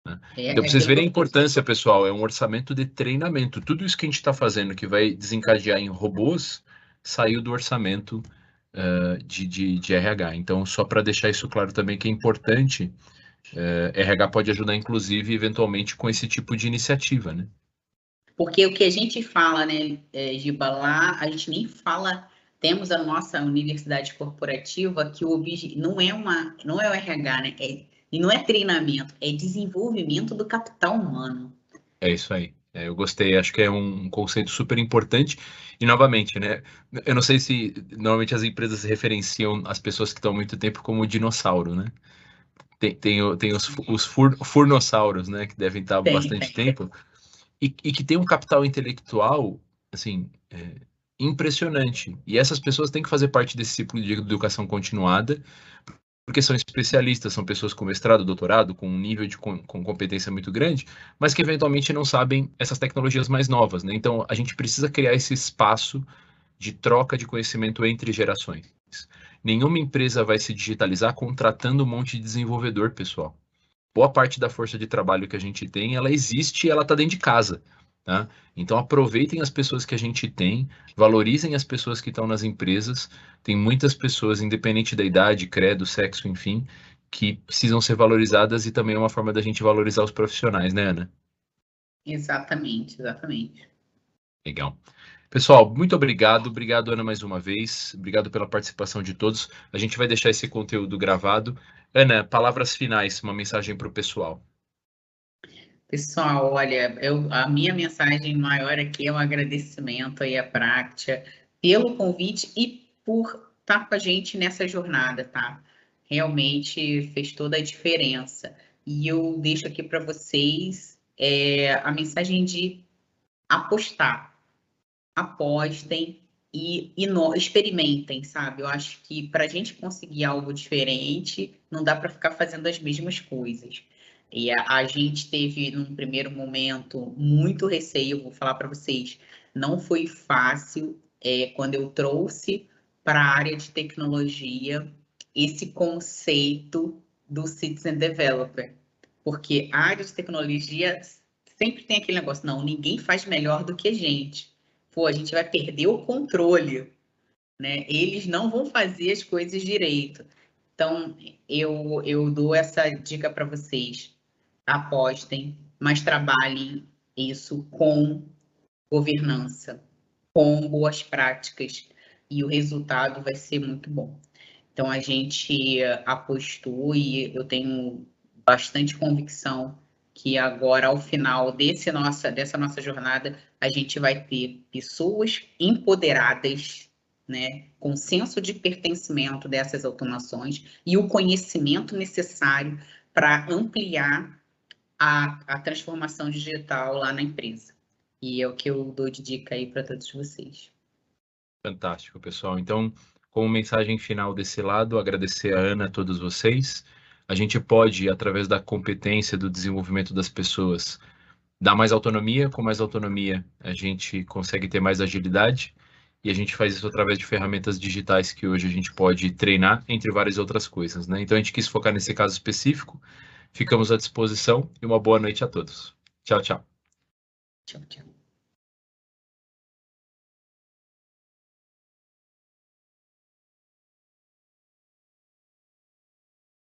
[SPEAKER 1] né?
[SPEAKER 2] É
[SPEAKER 1] Então, pra vocês
[SPEAKER 2] aquilo que
[SPEAKER 1] verem a
[SPEAKER 2] eu
[SPEAKER 1] importância, pessoal, é um orçamento de treinamento. Tudo isso que a gente está fazendo, que vai desencadear em robôs, saiu do orçamento de RH. Então, só para deixar isso claro também que é importante, RH pode ajudar, inclusive, eventualmente, com esse tipo de iniciativa, né?
[SPEAKER 2] Porque o que a gente fala, né, Giba, lá a gente nem fala, temos a nossa universidade corporativa que não é o RH, né, e não é treinamento, é desenvolvimento do capital humano.
[SPEAKER 1] É isso aí. Eu gostei, acho que é um conceito super importante. E, novamente, né? Eu não sei se normalmente as empresas referenciam as pessoas que estão há muito tempo como dinossauro, né? Tem os furnossauros, né? Que devem estar há bastante
[SPEAKER 2] Tem.
[SPEAKER 1] tempo. E que tem um capital intelectual, assim, impressionante. E essas pessoas têm que fazer parte desse ciclo de educação continuada, porque são especialistas, são pessoas com mestrado, doutorado, com um nível de com competência muito grande, mas que eventualmente não sabem essas tecnologias mais novas, né? Então, a gente precisa criar esse espaço de troca de conhecimento entre gerações. Nenhuma empresa vai se digitalizar contratando um monte de desenvolvedor, pessoal. Boa parte da força de trabalho que a gente tem, ela existe e ela está dentro de casa. Tá? Então aproveitem as pessoas que a gente tem, valorizem as pessoas que estão nas empresas. Tem muitas pessoas, independente da idade, credo, sexo, enfim, que precisam ser valorizadas e também é uma forma da gente valorizar os profissionais, né, Ana?
[SPEAKER 2] Exatamente, exatamente.
[SPEAKER 1] Legal. Pessoal, muito obrigado. Obrigado, Ana, mais uma vez. Obrigado pela participação de todos. A gente vai deixar esse conteúdo gravado. Ana, palavras finais, uma mensagem para o pessoal.
[SPEAKER 2] Pessoal, olha, a minha mensagem maior aqui é um agradecimento aí à Práctica pelo convite e por estar com a gente nessa jornada, tá? Realmente fez toda a diferença. E eu deixo aqui para vocês a mensagem de apostar. Apostem e experimentem, sabe? Eu acho que para a gente conseguir algo diferente, não dá para ficar fazendo as mesmas coisas. E a gente teve, num primeiro momento, muito receio, vou falar para vocês, não foi fácil quando eu trouxe para a área de tecnologia esse conceito do Citizen Developer. Porque a área de tecnologia sempre tem aquele negócio, não, ninguém faz melhor do que a gente. Pô, a gente vai perder o controle, né? Eles não vão fazer as coisas direito. Então, eu dou essa dica para vocês. Apostem, mas trabalhem isso com governança, com boas práticas, e o resultado vai ser muito bom. Então, a gente apostou e eu tenho bastante convicção que agora, ao final dessa nossa jornada, a gente vai ter pessoas empoderadas, né, com senso de pertencimento dessas automações e o conhecimento necessário para ampliar a transformação digital lá na empresa. E é o que eu dou de dica aí para todos vocês.
[SPEAKER 1] Fantástico, pessoal. Então, como mensagem final desse lado, agradecer a Ana, a todos vocês. A gente pode, através da competência, do desenvolvimento das pessoas, dar mais autonomia. Com mais autonomia, a gente consegue ter mais agilidade. E a gente faz isso através de ferramentas digitais que hoje a gente pode treinar, entre várias outras coisas, né? Então, a gente quis focar nesse caso específico. Ficamos à disposição e uma boa noite a todos. Tchau, tchau.
[SPEAKER 2] Tchau, tchau.